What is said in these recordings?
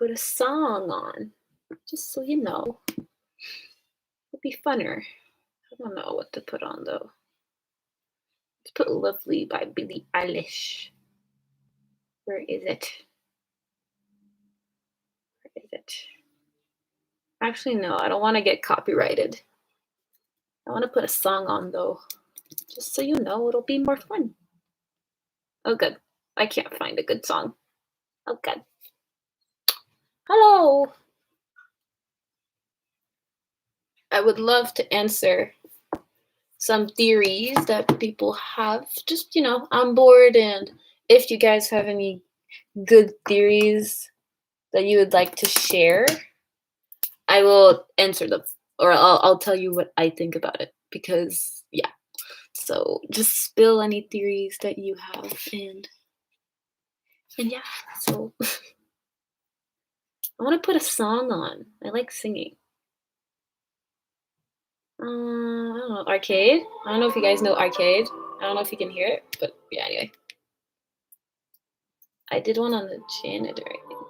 put a song on, just so you know. It'll be funner. I don't know what to put on though. Let's put Lovely by Billie Eilish. Where is it? Where is it? Actually, no, I don't want to get copyrighted. I want to put a song on though, just so you know, it'll be more fun. Oh, good. I can't find a good song. Oh, good. Hello. I would love to answer some theories that people have. Just, I'm bored, and if you guys have any good theories that you would like to share, I will answer them, or I'll tell you what I think about it, because yeah. So just spill any theories that you have, and yeah. So I want to put a song on. I like singing. I don't know, Arcade. I don't know if you guys know Arcade. I don't know if you can hear it, but yeah. Anyway, I did one on the Janitor, I think.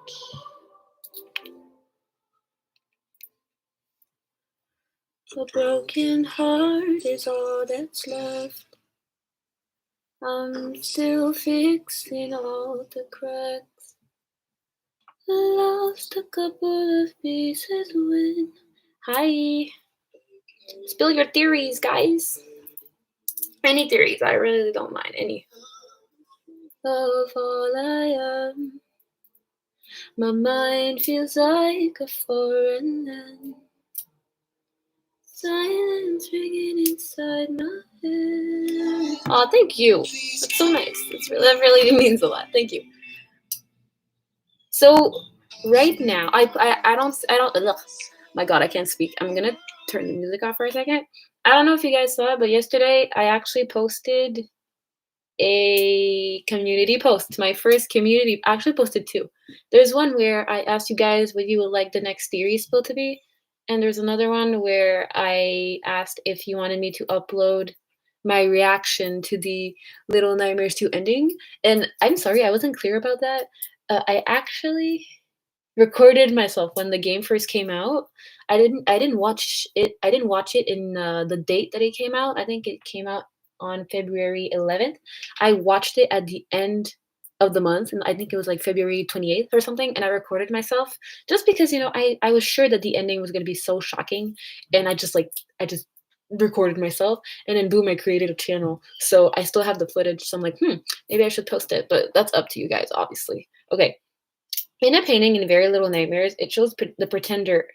A broken heart is all that's left. I'm still fixing all the cracks. I lost a couple of pieces when. Hi. Spill your theories, guys. Any theories. I really don't mind any. Of all I am, my mind feels like a foreign land. Silence ringing inside my head. Oh, thank you. That's so nice. That really means a lot. Thank you. So right now, I don't. Ugh. My God, I can't speak. I'm gonna turn the music off for a second. I don't know if you guys saw it, but yesterday I actually posted a community post. My first community. I actually posted two. There's one where I asked you guys what you would like the next series spill to be, and there's another one where I asked if you wanted me to upload my reaction to the Little Nightmares 2 ending. And I'm sorry, I wasn't clear about that. I actually recorded myself when the game first came out. I didn't watch it. I didn't watch it in the date that it came out. I think it came out on February 11th. I watched it at the end of the month, and I think it was like February 28th or something, and I recorded myself just because I was sure that the ending was going to be so shocking, and I just recorded myself, and then boom, I created a channel. So I still have the footage, so I'm like, maybe I should post it, but that's up to you guys, obviously. Okay. In a painting in Very Little Nightmares, it shows the pretender,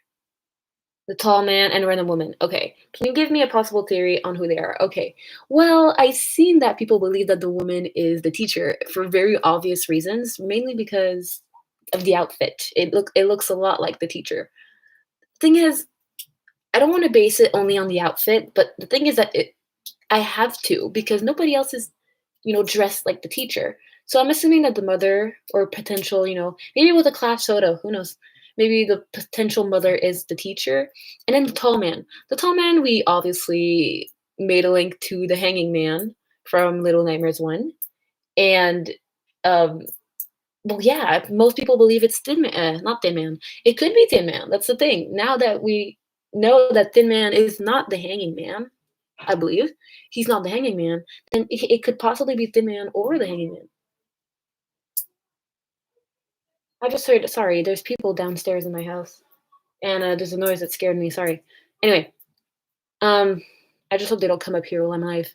the tall man, and random woman. Okay, can you give me a possible theory on who they are? Okay, well, I've seen that people believe that the woman is the teacher for very obvious reasons, mainly because of the outfit. It looks a lot like the teacher. Thing is, I don't want to base it only on the outfit, but the thing is that I have to, because nobody else is, dressed like the teacher. So I'm assuming that the mother or potential, maybe with a class photo, who knows? Maybe the potential mother is the teacher. And then the tall man. The tall man, we obviously made a link to the hanging man from Little Nightmares 1. And, um, well, yeah, most people believe it's Thin Man, not Thin Man. It could be Thin Man. That's the thing. Now that we know that Thin Man is not the hanging man, I believe he's not the hanging man, then it could possibly be Thin Man or the hanging man. I just heard, sorry, there's people downstairs in my house, and there's a noise that scared me. Sorry. Anyway, I just hope they don't come up here while I'm live.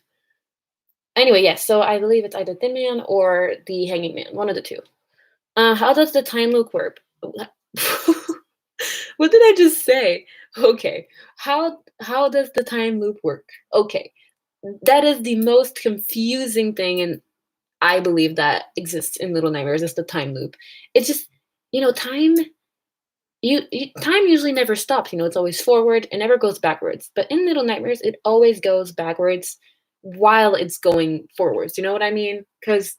Anyway, yes. So I believe it's either Thin Man or the Hanging Man, one of the two. How does the time loop work? What did I just say? Okay. How does the time loop work? Okay. That is the most confusing thing, and I believe that exists in Little Nightmares is the time loop. It's just, time. Time usually never stops. It's always forward. It never goes backwards. But in Little Nightmares, it always goes backwards while it's going forwards. You know what I mean? Because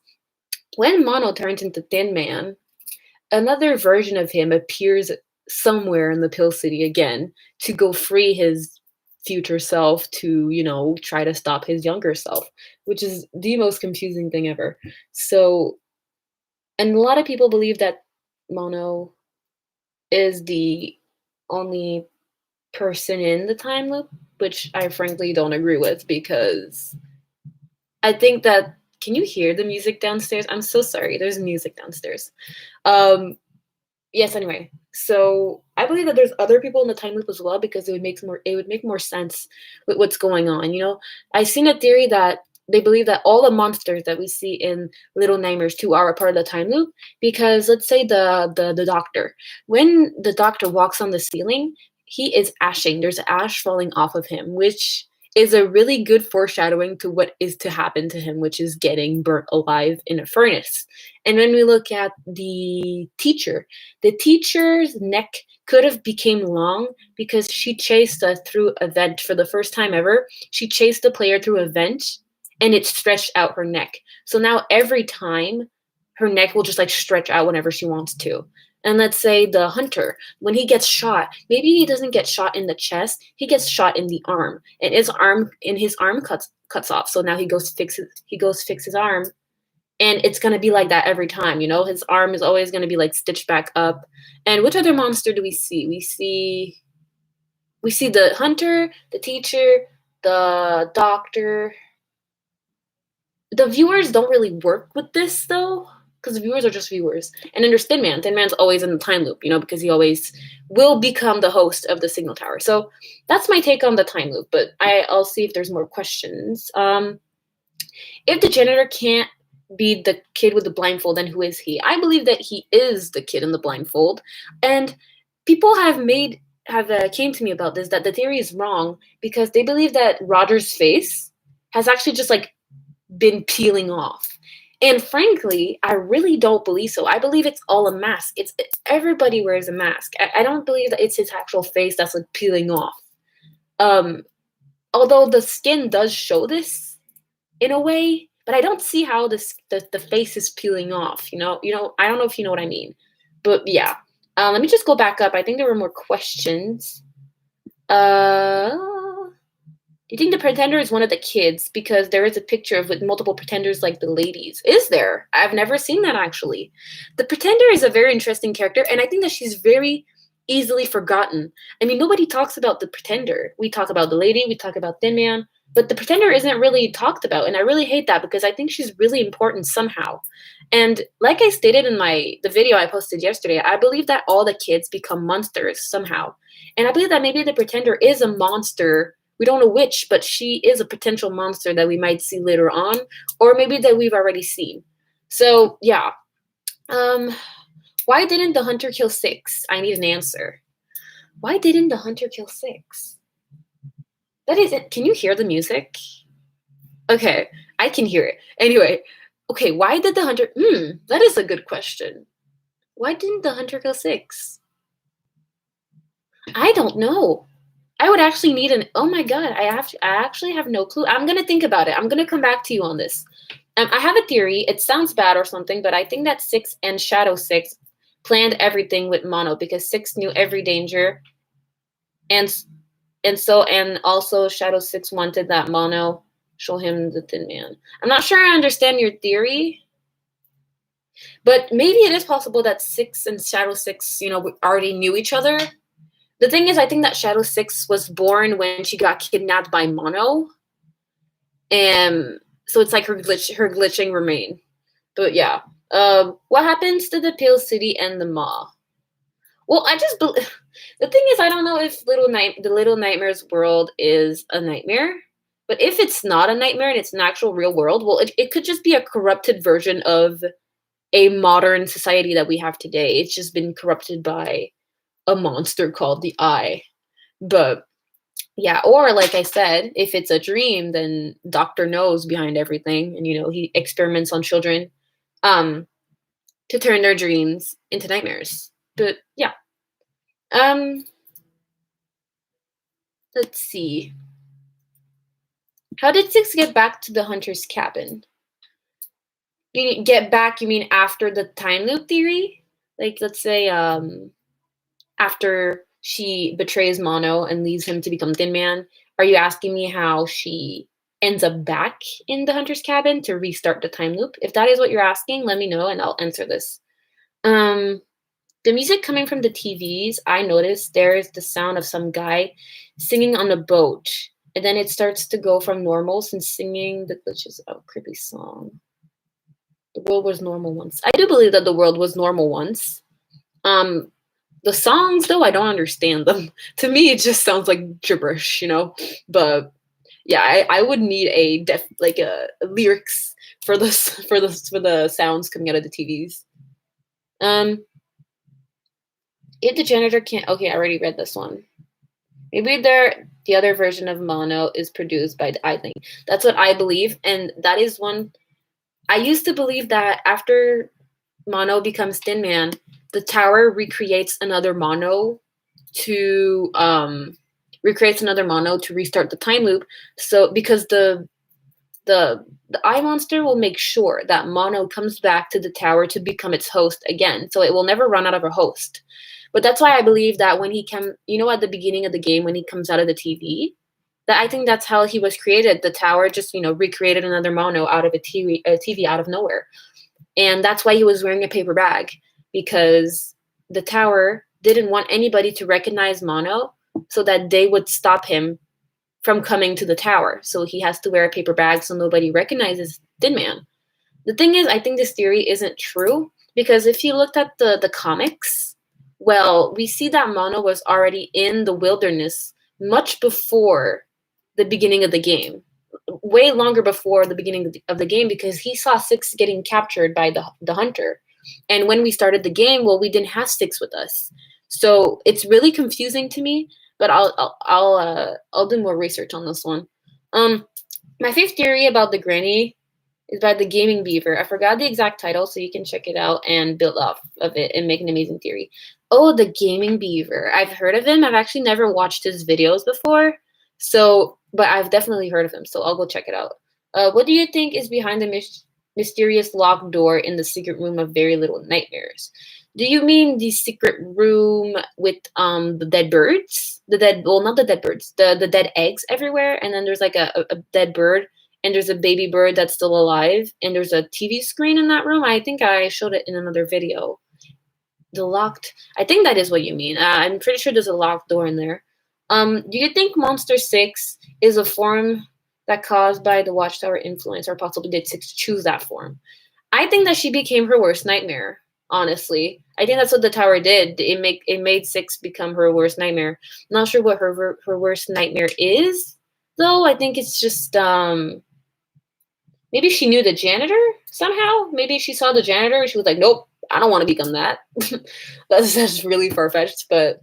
when Mono turns into Thin Man, another version of him appears somewhere in the Pill City again to go free his future self to, try to stop his younger self, which is the most confusing thing ever. So, and a lot of people believe that Mono is the only person in the time loop, which I frankly don't agree with because I think that can you hear the music downstairs? I'm so sorry. There's music downstairs. Um yes, anyway. So I believe that there's other people in the time loop as well because it would make more sense with what's going on. I've seen a theory that they believe that all the monsters that we see in Little Nightmares 2 are a part of the time loop because let's say the doctor. When the doctor walks on the ceiling, he is ashing. There's ash falling off of him, which is a really good foreshadowing to what is to happen to him, which is getting burnt alive in a furnace. And when we look at the teacher's neck could have became long because she chased us through a vent for the first time ever. She chased the player through a vent and it stretched out her neck. So now every time her neck will just like stretch out whenever she wants to. And let's say the hunter, when he gets shot, maybe he doesn't get shot in the chest, he gets shot in the arm, and his arm cuts off. So now he goes to fix his arm, and it's gonna be like that every time. His arm is always gonna be like stitched back up. And which other monster do we see? We see the hunter, the teacher, the doctor. The viewers don't really work with this though, because the viewers are just viewers. And then there's Thin Man. Thin Man's always in the time loop, because he always will become the host of the signal tower. So that's my take on the time loop. But I'll see if there's more questions. If the janitor can't be the kid with the blindfold, then who is he? I believe that he is the kid in the blindfold. And people have came to me about this, that the theory is wrong because they believe that Roger's face has actually just like been peeling off. And frankly, I really don't believe so. I believe it's all a mask. It's everybody wears a mask. I don't believe that it's his actual face that's like peeling off. Although the skin does show this in a way, but I don't see how the face is peeling off. I don't know if you know what I mean. But yeah, let me just go back up. I think there were more questions. Do you think the pretender is one of the kids? Because there is a picture with multiple pretenders like the ladies. Is there? I've never seen that actually. The pretender is a very interesting character, and I think that she's very easily forgotten. I mean, nobody talks about the pretender. We talk about the lady, we talk about Thin Man, but the pretender isn't really talked about, and I really hate that because I think she's really important somehow. And like I stated in the video I posted yesterday, I believe that all the kids become monsters somehow. And I believe that maybe the pretender is a monster. We don't know which, but she is a potential monster that we might see later on, or maybe that we've already seen. So yeah. Why didn't the hunter kill Six? I need an answer. Why didn't the hunter kill Six? That is it. Can you hear the music? Okay, I can hear it. Anyway, okay, why did the hunter... that is a good question. Why didn't the hunter kill Six? I don't know. I would actually need oh my god, I actually have no clue. I'm gonna think about it. I'm gonna come back to you on this. I have a theory. It sounds bad or something, but I think that Six and Shadow Six planned everything with Mono because Six knew every danger, and also Shadow Six wanted that Mono show him the Thin Man. I'm not sure I understand your theory, but maybe it is possible that Six and Shadow Six, already knew each other. The thing is, I think that Shadow Six was born when she got kidnapped by Mono, and so it's like her glitching remain. But yeah, what happens to the Pale City and the Maw? Well, the thing is, I don't know if the Little Nightmares world is a nightmare, but if it's not a nightmare and it's an actual real world, well, it could just be a corrupted version of a modern society that we have today. It's just been corrupted by a monster called the Eye. But yeah, or like I said, if it's a dream, then Doctor knows behind everything, and he experiments on children to turn their dreams into nightmares. But yeah. Let's see. How did Six get back to the hunter's cabin? You get back, you mean after the time loop theory? Like, let's say after she betrays Mono and leaves him to become Thin Man. Are you asking me how she ends up back in the hunter's cabin to restart the time loop? If that is what you're asking, let me know and I'll answer this. Did the music coming from the TVs, I noticed there is the sound of some guy singing on a boat. And then it starts to go from normal since singing which is a creepy song. The world was normal once. I do believe that the world was normal once. The songs though, I don't understand them. To me, it just sounds like gibberish, you know. But yeah, I would need a lyrics for this for the sounds coming out of the TVs. If the janitor can't, okay, I already read this one. Maybe the other version of Mono is produced by the I think. That's what I believe, and that is one. I used to believe that after Mono becomes Thin Man, the tower recreates another Mono to restart the time loop. So because the eye monster will make sure that Mono comes back to the tower to become its host again. So it will never run out of a host. But that's why I believe that when he at the beginning of the game, when he comes out of the TV, that I think that's how he was created. The tower just, recreated another Mono out of a TV out of nowhere. And that's why he was wearing a paper bag, because the tower didn't want anybody to recognize Mono so that they would stop him from coming to the tower. So he has to wear a paper bag so nobody recognizes Thin Man. The thing is, I think this theory isn't true, because if you looked at the comics, well, we see that Mono was already in the wilderness much before the beginning of the game. Way longer before the beginning of the game, because he saw Six getting captured by the hunter. And when we started the game, well, we didn't have Six with us. So it's really confusing to me, but I'll do more research on this one. My fifth theory about the granny is by the Gaming Beaver. I forgot the exact title, so you can check it out and build off of it and make an amazing theory. Oh, the Gaming Beaver. I've heard of him. I've actually never watched his videos before, but I've definitely heard of him, so I'll go check it out. What do you think is behind the mysterious locked door in the secret room of Very Little Nightmares? Do you mean the secret room with the dead birds? Not the dead birds, the dead eggs everywhere, and then there's like a dead bird, and there's a baby bird that's still alive, and there's a TV screen in that room. I think I showed it in another video. I think that is what you mean. I'm pretty sure there's a locked door in there. Do you think Monster 6 is a form that caused by the Watchtower influence, or possibly did Six choose that form? I think that she became her worst nightmare, honestly. I think that's what the tower did. It made Six become her worst nightmare. Not sure what her worst nightmare is, though. I think it's just maybe she knew the janitor somehow. Maybe she saw the janitor and she was like, nope, I don't want to become that. That's really far-fetched, but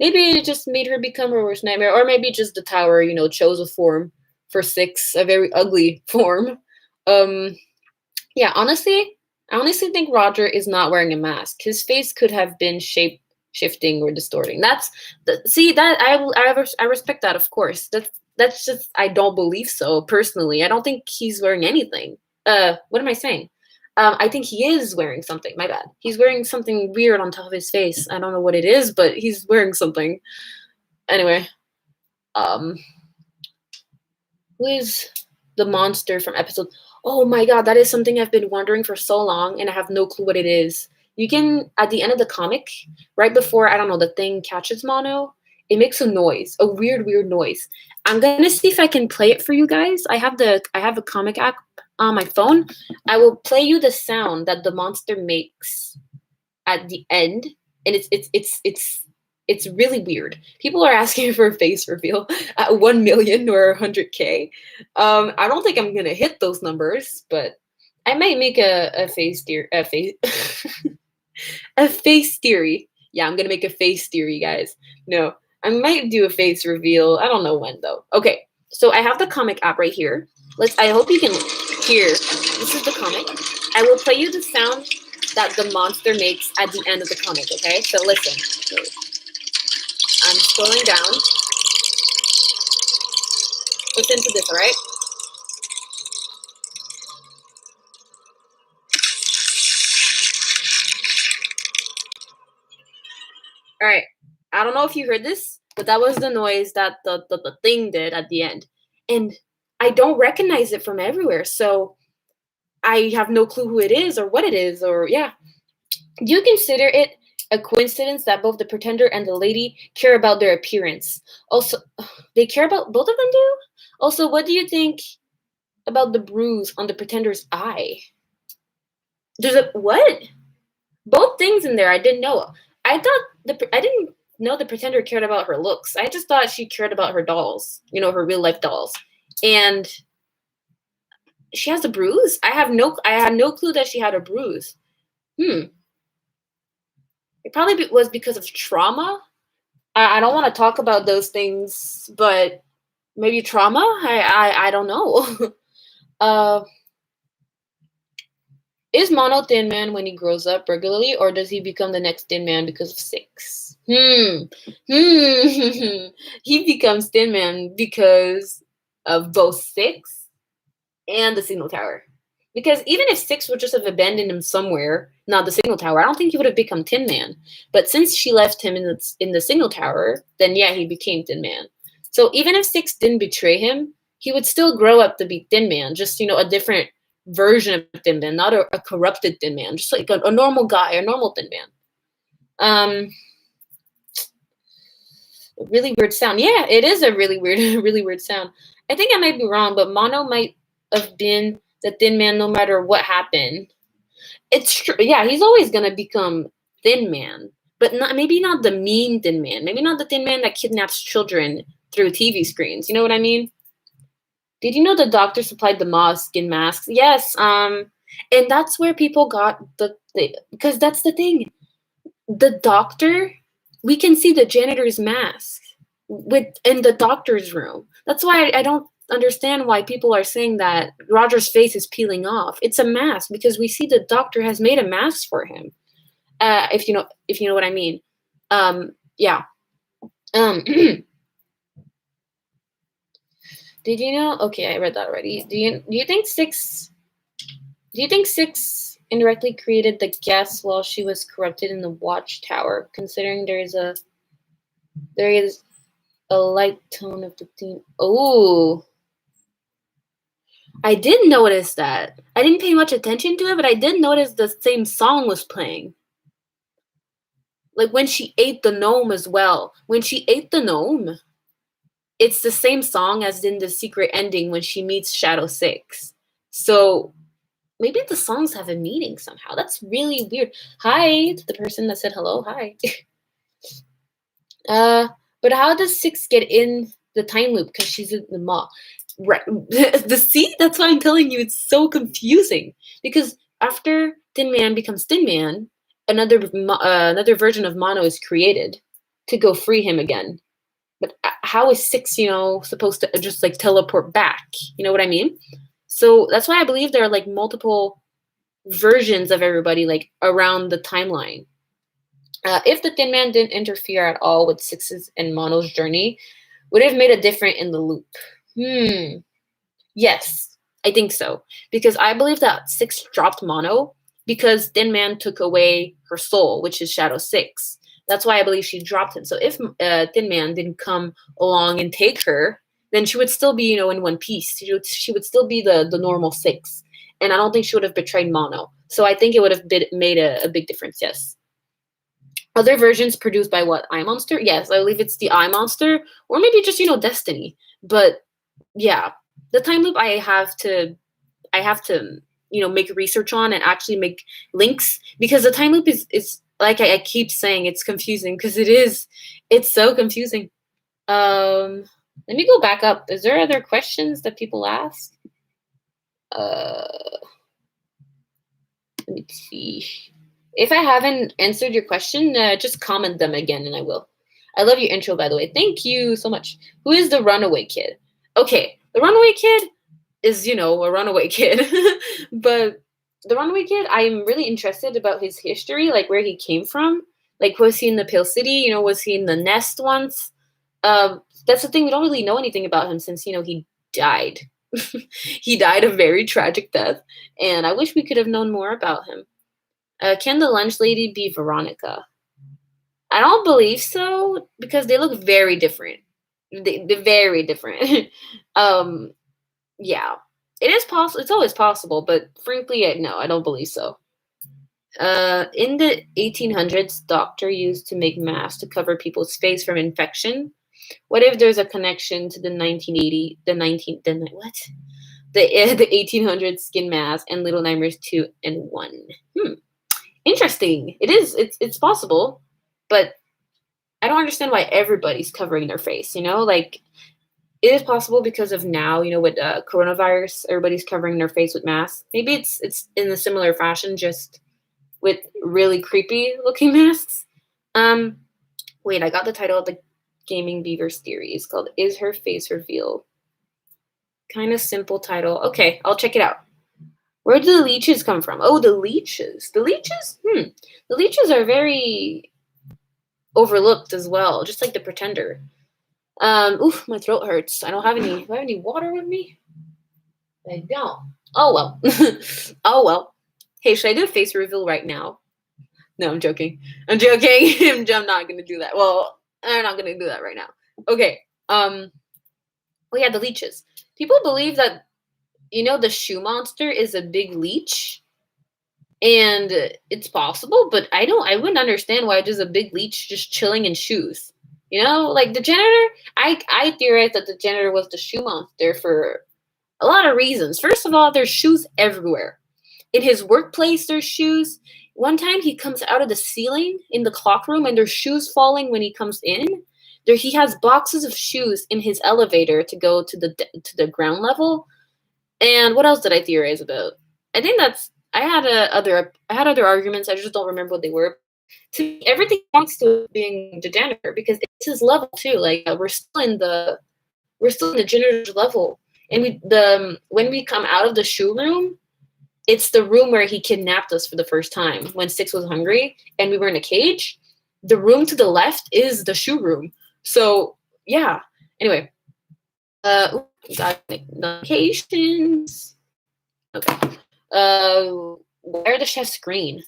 maybe it just made her become her worst nightmare. Or maybe just the tower, chose a form for Six, a very ugly form. Yeah, honestly, I honestly think Roger is not wearing a mask. His face could have been shape shifting or distorting. I respect that, of course. That's just, I don't believe so personally. I don't think he's wearing anything. What am I saying? I think he is wearing something. My bad. He's wearing something weird on top of his face. I don't know what it is, but he's wearing something. Anyway, who is the monster from episode? Oh my god, that is something I've been wondering for so long, and I have no clue what it is. You can, at the end of the comic, right before, I don't know, the thing catches Mono, it makes a noise, a weird noise. I'm gonna see if I can play it for you guys. I have a comic app on my phone. I will play you the sound that the monster makes at the end, and it's really weird. People are asking for a face reveal at 1 million or 100K. I don't think I'm gonna hit those numbers, but I might make a face a face theory. Yeah, I'm gonna make a face theory, guys. No, I might do a face reveal. I don't know when though. Okay, so I have the comic app right here. I hope you can hear. This is the comic. I will play you the sound that the monster makes at the end of the comic, okay? So listen. I'm scrolling down. Listen to this, alright? Alright. I don't know if you heard this, but that was the noise that the thing did at the end. And I don't recognize it from everywhere, so I have no clue who it is or what it is, or yeah. Do you consider it a coincidence that both the pretender and the lady care about their appearance. Also, they care about both of them do? Also, what do you think about the bruise on the pretender's eye? There's a what? Both things in there I didn't know. I didn't know the pretender cared about her looks. I just thought she cared about her dolls, her real life dolls. And she has a bruise? I had no clue that she had a bruise. It probably was because of trauma. I don't want to talk about those things, but maybe trauma? I don't know. Is Mono Thin Man when he grows up regularly, or does he become the next Thin Man because of Six? He becomes Thin Man because of both Six and the signal tower. Because even if Six would just have abandoned him somewhere, not the signal tower, I don't think he would have become Tin Man. But since she left him in the signal tower, then yeah, he became Tin Man. So even if Six didn't betray him, he would still grow up to be Thin Man, just a different version of Thin Man, not a corrupted Thin Man, just like a normal guy, a normal Thin Man. Really weird sound. Yeah, it is a really weird sound. I think I might be wrong, but Mono might have been the Thin Man no matter what happened. It's true. Yeah, he's always gonna become Thin Man, but maybe not the mean Thin Man. Maybe not the Thin Man that kidnaps children through TV screens. You know what I mean? Did you know the doctor supplied the mask skin masks? Yes. And that's where people got because that's the thing. The doctor, we can see the janitor's mask in the doctor's room. That's why I don't understand why people are saying that Roger's face is peeling off. It's a mask because we see the doctor has made a mask for him. If you know what I mean. Yeah. Did you know? Okay, I read that already. Do you think Six? Do you think Six indirectly created the gas while she was corrupted in the watchtower? Considering there is a light tone of the theme. Oh, I did notice that. I didn't pay much attention to it, but I did notice the same song was playing. Like when she ate the gnome as well. When she ate the gnome, it's the same song as in the secret ending when she meets Shadow Six. So maybe the songs have a meaning somehow. That's really weird. Hi to the person that said hello. Hi. But how does Six get in the time loop? Because she's in the mall. Right. That's why I'm telling you, it's so confusing. Because after Thin Man becomes Thin Man, another version of Mono is created to go free him again. But how is Six, supposed to just like teleport back? You know what I mean? So that's why I believe there are like multiple versions of everybody like around the timeline. If the Thin Man didn't interfere at all with Six's and Mono's journey, would it have made a difference in the loop? Yes, I think so. Because I believe that Six dropped Mono because Thin Man took away her soul, which is Shadow Six. That's why I believe she dropped him. So if Thin Man didn't come along and take her, then she would still be, in one piece. She would still be the normal Six. And I don't think she would have betrayed Mono. So I think it would have made a big difference, yes. Other versions produced by what? iMonster? Yes, I believe it's the iMonster. Or maybe just, Destiny. But yeah, the time loop I have to make research on and actually make links, because the time loop is like I keep saying, it's confusing because it's so confusing. Let me go back up. Is there other questions that people ask? Let me see. If I haven't answered your question, just comment them again and I will. I love your intro, by the way. Thank you so much. Who is the Runaway Kid? Okay, the Runaway Kid is, a runaway kid. But the Runaway Kid, I'm really interested about his history, like where he came from. Like, was he in the Pale City? Was he in the nest once? That's the thing. We don't really know anything about him since, he died. He died a very tragic death. And I wish we could have known more about him. Can the lunch lady be Veronica? I don't believe so, because they look very different. They're very different. Yeah, it is possible. It's always possible, but frankly, no, I don't believe so. In the 1800s, doctor used to make masks to cover people's face from infection. What if there's a connection to the 1980, what? The 1800s skin mask and Little Nightmares 2 and 1? Interesting. It is. It's possible, but I don't understand why everybody's covering their face. Like it is possible because of now. With coronavirus, everybody's covering their face with masks. Maybe it's in a similar fashion, just with really creepy looking masks. Wait, I got the title of the Gaming Beavers theory. It's called "Is Her Face Revealed?" Kind of simple title. Okay, I'll check it out. Where do the leeches come from? Oh, the leeches. The leeches? The leeches are very overlooked as well, just like the Pretender. Oof, my throat hurts. I don't have any. Do I have any water with me? I don't. Oh well. Oh well. Hey, should I do a face reveal right now? No, I'm joking. I'm not gonna do that. Well, I'm not gonna do that right now. Okay. Oh yeah, the leeches. People believe that the shoe monster is a big leech. And it's possible, but I wouldn't understand why there's a big leech just chilling in shoes. Like the janitor, I theorize that the janitor was the shoe monster for a lot of reasons. First of all, there's shoes everywhere. In his workplace, there's shoes. One time he comes out of the ceiling in the clock room and there's shoes falling when he comes in. He has boxes of shoes in his elevator to go to the ground level. And what else did I theorize about? I think I had other arguments. I just don't remember what they were. To me, everything points to being the janitor because it's his level too. Like we're still in the janitor's level, and when we come out of the shoe room, it's the room where he kidnapped us for the first time when Six was hungry and we were in a cage. The room to the left is the shoe room. So yeah. Anyway, got notifications. Okay. Why are the chefs green?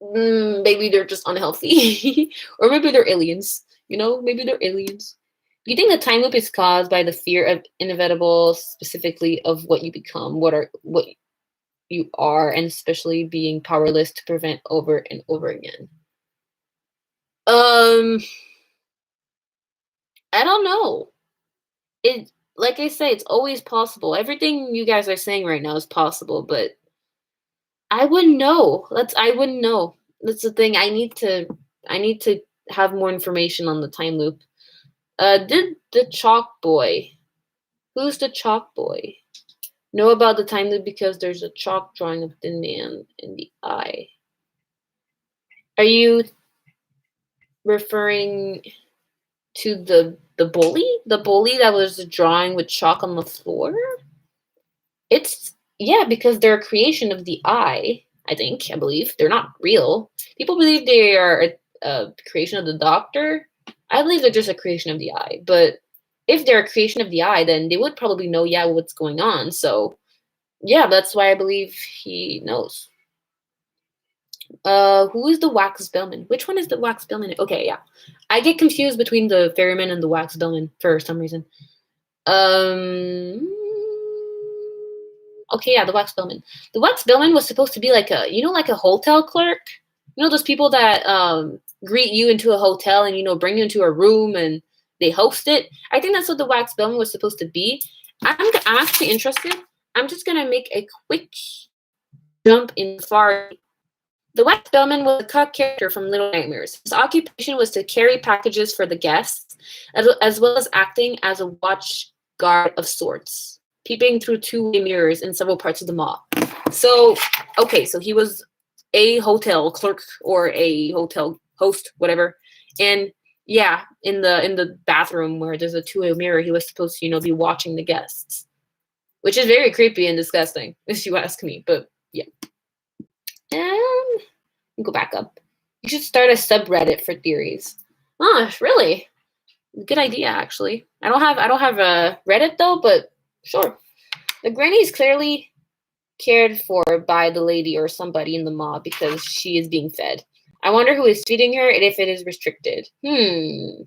Maybe they're just unhealthy. Or maybe they're aliens. Maybe they're aliens. Do you think the time loop is caused by the fear of inevitable, specifically of what you become, what you are, and especially being powerless to prevent over and over again? I don't know. Like I say, it's always possible. Everything you guys are saying right now is possible, but I wouldn't know. I wouldn't know. That's the thing. I need to have more information on the time loop. Did the chalk boy? Who's the chalk boy? Know about the time loop because there's a chalk drawing of the man in the eye. Are you referring to the bully? The bully that was drawing with chalk on the floor? Because they're a creation of the eye, I believe. They're not real. People believe they are a creation of the doctor. I believe they're just a creation of the eye. But if they're a creation of the eye, then they would probably know, what's going on. So, yeah, that's why I believe he knows. Who is the wax bellman? Which one is the wax bellman? Okay, yeah. I get confused between the ferryman and the wax bellman for some reason. Okay, yeah, the wax bellman. The wax bellman was supposed to be like like a hotel clerk. Those people that greet you into a hotel and bring you into a room and they host it. I think that's what the wax bellman was supposed to be. I'm actually interested. I'm just gonna make a quick jump in far. The wax bellman was a cut character from Little Nightmares. His occupation was to carry packages for the guests, as well as acting as a watch guard of sorts, peeping through two-way mirrors in several parts of the mall. So, okay, so he was a hotel clerk or a hotel host, whatever. And yeah, in the bathroom where there's a two-way mirror, he was supposed to, be watching the guests, which is very creepy and disgusting, if you ask me. But yeah. And go back up. You should start a subreddit for theories. Oh, really? Good idea, actually. I don't have a Reddit though, but sure. The granny is clearly cared for by the lady or somebody in the mall because she is being fed. I wonder who is feeding her and if it is restricted.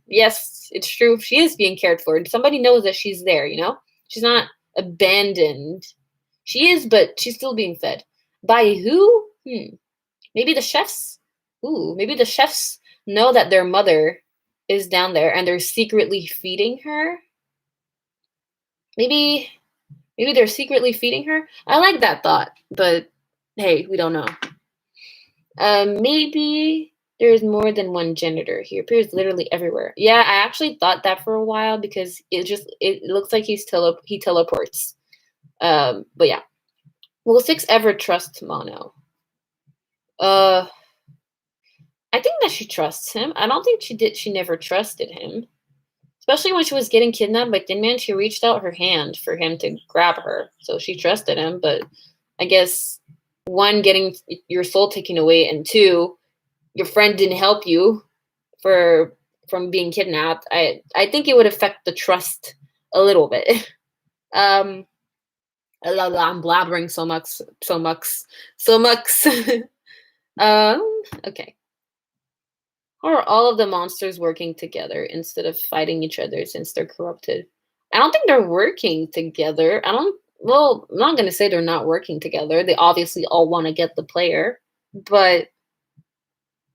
Yes, it's true. She is being cared for. Somebody knows that she's there, She's not abandoned. She is, but she's still being fed. By who? Maybe the chefs. Ooh, maybe the chefs know that their mother is down there and they're secretly feeding her. Maybe they're secretly feeding her. I like that thought, but hey, we don't know. Maybe there's more than one janitor. He appears literally everywhere. Yeah, I actually thought that for a while because it looks like he teleports. But yeah. Will Six ever trust Mono? I think that she trusts him. I don't think she did. She never trusted him. Especially when she was getting kidnapped by Thin Man, she reached out her hand for him to grab her. So she trusted him, but I guess one, getting your soul taken away, and two, your friend didn't help you from being kidnapped. I think it would affect the trust a little bit. I'm blabbering so much. Okay. How are all of the monsters working together instead of fighting each other since they're corrupted? I don't think they're working together. Well, I'm not going to say they're not working together. They obviously all want to get the player, but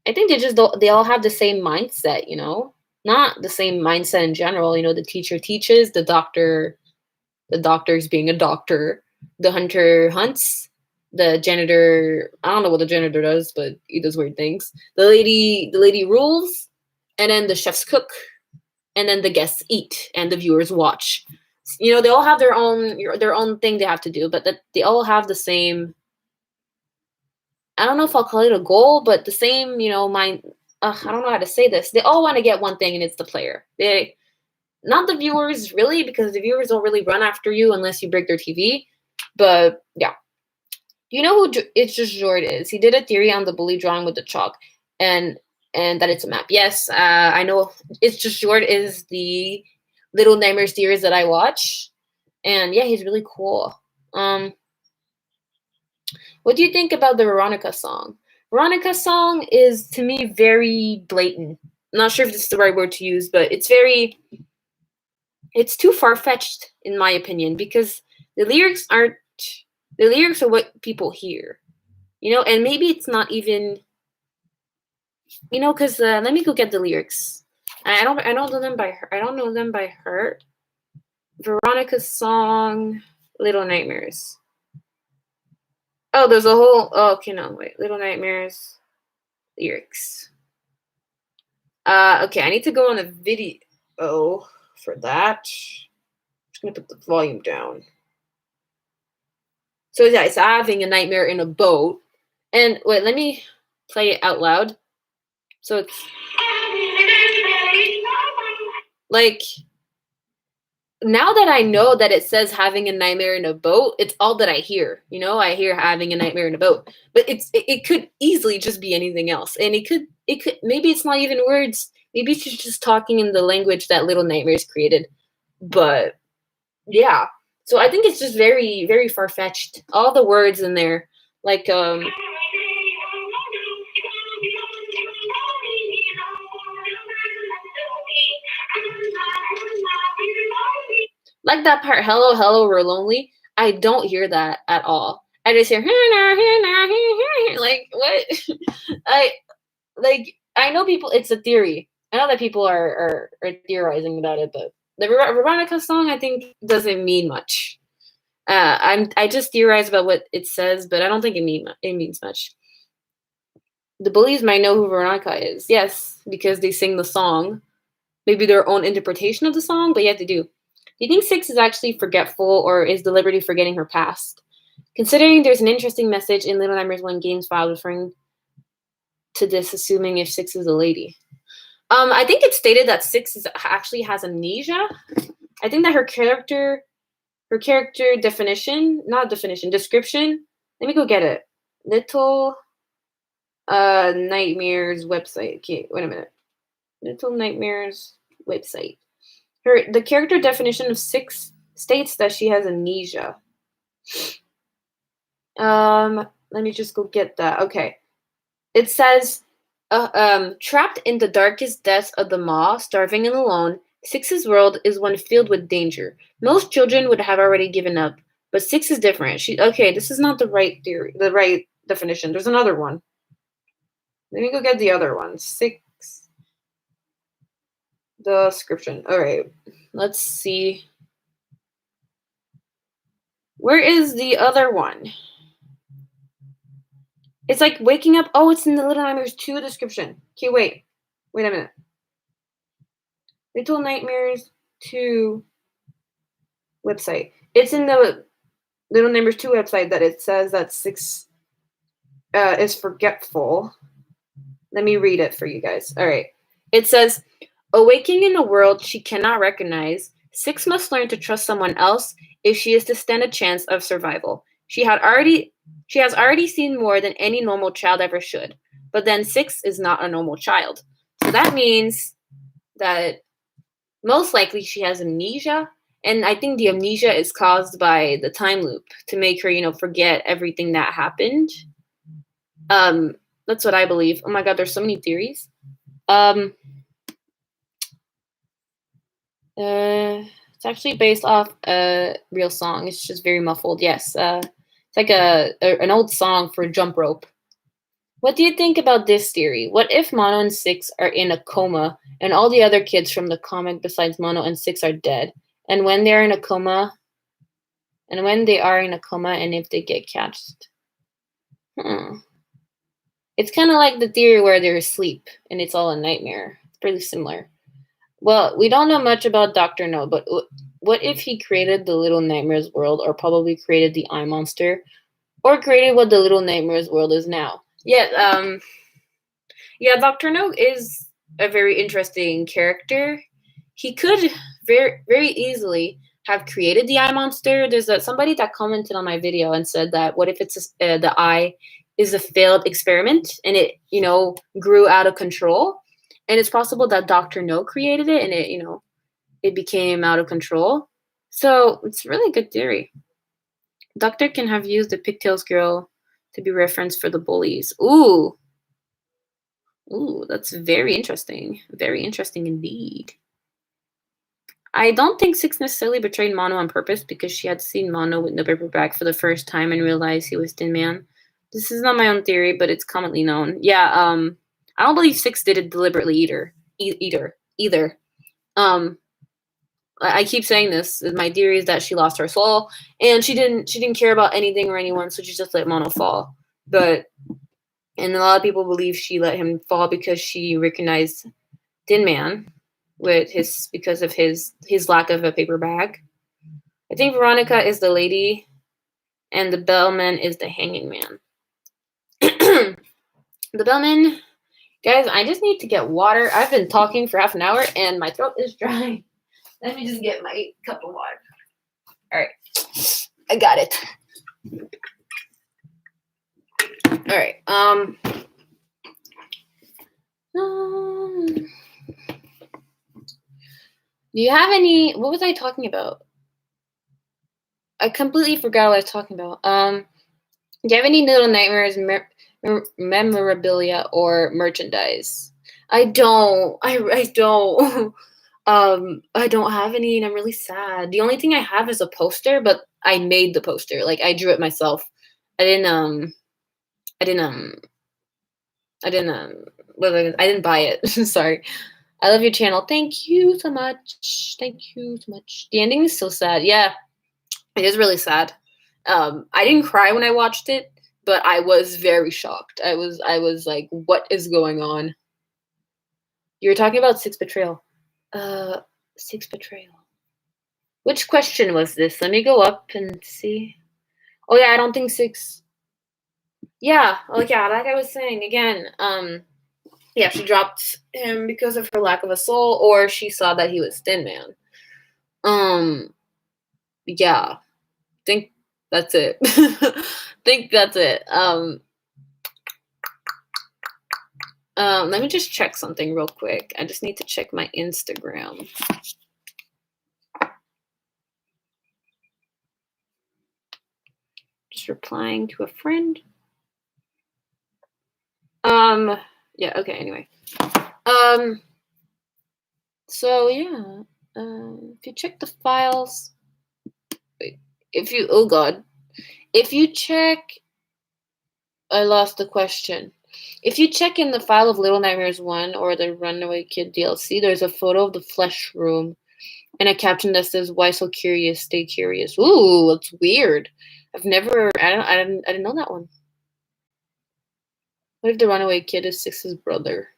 I think they all have the same mindset, not the same mindset in general. The teacher teaches, the doctor's being a doctor, the hunter hunts, the janitor, I don't know what the janitor does, but he does weird things. The lady rules, and then the chefs cook, and then the guests eat, and the viewers watch. They all have their own thing they have to do, but they all have the same. I don't know if I'll call it a goal, but the same, mind. I don't know how to say this. They all want to get one thing, and it's the player. Not the viewers, really, because the viewers don't really run after you unless you break their TV. But yeah. You know who It's Just Jord is? He did a theory on the bully drawing with the chalk, and that it's a map. Yes, I know It's Just Jord is the Little Nightmares series that I watch, and yeah, he's really cool. What do you think about the Veronica song? Veronica song is, to me, very blatant. I'm not sure if this is the right word to use, but it's too far-fetched in my opinion, because the lyrics are what people hear, and maybe it's not even, because let me go get the lyrics. I don't know them by heart. I don't know them by heart. Veronica's song, Little Nightmares. Oh, there's a whole. Oh, okay, no, wait. Little Nightmares lyrics. Okay, I need to go on a video for that. I'm just gonna put the volume down. So yeah, it's having a nightmare in a boat. And wait, let me play it out loud. So it's like, now that I know that it says having a nightmare in a boat, it's all that I hear. I hear having a nightmare in a boat, but it could easily just be anything else. And it could maybe it's not even words. Maybe she's just talking in the language that Little Nightmares created. But yeah. So I think it's just very, very far-fetched. All the words in there, like that part, hello, hello, we're lonely. I don't hear that at all. I just hear like, what? I know people. It's a theory. I know that people are theorizing about it, but the Veronica song, I think, doesn't mean much. I just theorize about what it says, but I don't think it means much. The bullies might know who Veronica is, yes, because they sing the song. Maybe their own interpretation of the song, but yet they do. Do you think Six is actually forgetful, or is deliberately forgetting her past? Considering there's an interesting message in Little Nightmares 1 games file referring to this, assuming if Six is a lady. I think it's stated that Six actually has amnesia. I think that her character description. Let me go get it. Little Nightmares website. Okay, wait a minute. Little Nightmares website. The character definition of Six states that she has amnesia. Let me just go get that. Okay. It says, trapped in the darkest depths of the maw, starving and alone, Six's world is one filled with danger. Most children would have already given up, but Six is different. Okay, this is not the right theory, the right definition. There's another one. Let me go get the other one. 6. Description. All right. Let's see. Where is the other one? It's like waking up. Oh, it's in the Little Nightmares 2 description. Okay, wait. Wait a minute. Little Nightmares 2 website. It's in the Little Nightmares 2 website that it says that 6 is forgetful. Let me read it for you guys. All right. It says, awaking in a world she cannot recognize, 6 must learn to trust someone else if she is to stand a chance of survival. She has already seen more than any normal child ever should. But then 6 is not a normal child. So that means that most likely she has amnesia. And I think the amnesia is caused by the time loop to make her, forget everything that happened. That's what I believe. Oh my god, there's so many theories. It's actually based off a real song. It's just very muffled. Yes. It's like an old song for Jump Rope. What do you think about this theory? What if Mono and 6 are in a coma and all the other kids from the comic besides Mono and 6 are dead? And when they are in a coma, and if they get catched? It's kind of like the theory where they're asleep and it's all a nightmare. It's pretty similar. Well, we don't know much about Dr. No, but what if he created the Little Nightmares world, or probably created the Eye Monster, or created what the Little Nightmares world is now? Yeah, Dr. No is a very interesting character. He could very, very easily have created the Eye Monster. There's somebody that commented on my video and said that what if it's the eye is a failed experiment and it, grew out of control. And it's possible that Dr. No created it and it became out of control. So it's really good theory. Doctor can have used the Pigtails girl to be referenced for the bullies. Ooh, that's very interesting. Very interesting indeed. I don't think 6 necessarily betrayed Mono on purpose because she had seen Mono with no paper bag for the first time and realized he was Tin Man. This is not my own theory, but it's commonly known. Yeah, I don't believe 6 did it deliberately either. I keep saying this. My theory is that she lost her soul and she didn't care about anything or anyone, so she just let Mono fall. And a lot of people believe she let him fall because she recognized Tin Man because of his lack of a paper bag. I think Veronica is the lady and the bellman is the hanging man. The bellman, guys, I just need to get water. I've been talking for half an hour and my throat is dry. Let me just get my cup of water. All right. I got it. All right. Do you have any? What was I talking about? I completely forgot what I was talking about. Do you have any Little Nightmares memorabilia or merchandise? I don't. I don't. I don't have any, and I'm really sad. The only thing I have is a poster, but I made the poster. Like I drew it myself. I didn't buy it. Sorry. I love your channel. Thank you so much. Thank you so much. The ending is so sad. Yeah, it is really sad. I didn't cry when I watched it, but I was very shocked. I was like, what is going on? You were talking about 6 betrayal. 6 betrayal. Which question was this? Let me go up and see. Oh yeah, I don't think 6. Yeah, like I was saying again, yeah, she dropped him because of her lack of a soul, or she saw that he was Thin Man. Yeah, think that's it. Think that's it. Let me just check something real quick. I just need to check my Instagram. Just replying to a friend. Yeah, okay, anyway. So yeah, if you check the files, if you check, I lost the question. If you check in the file of Little Nightmares 1 or the Runaway Kid DLC, there's a photo of the flesh room and a caption that says, "Why so curious? Stay curious." Ooh, that's weird. I didn't know that one. What if the Runaway Kid is Six's brother?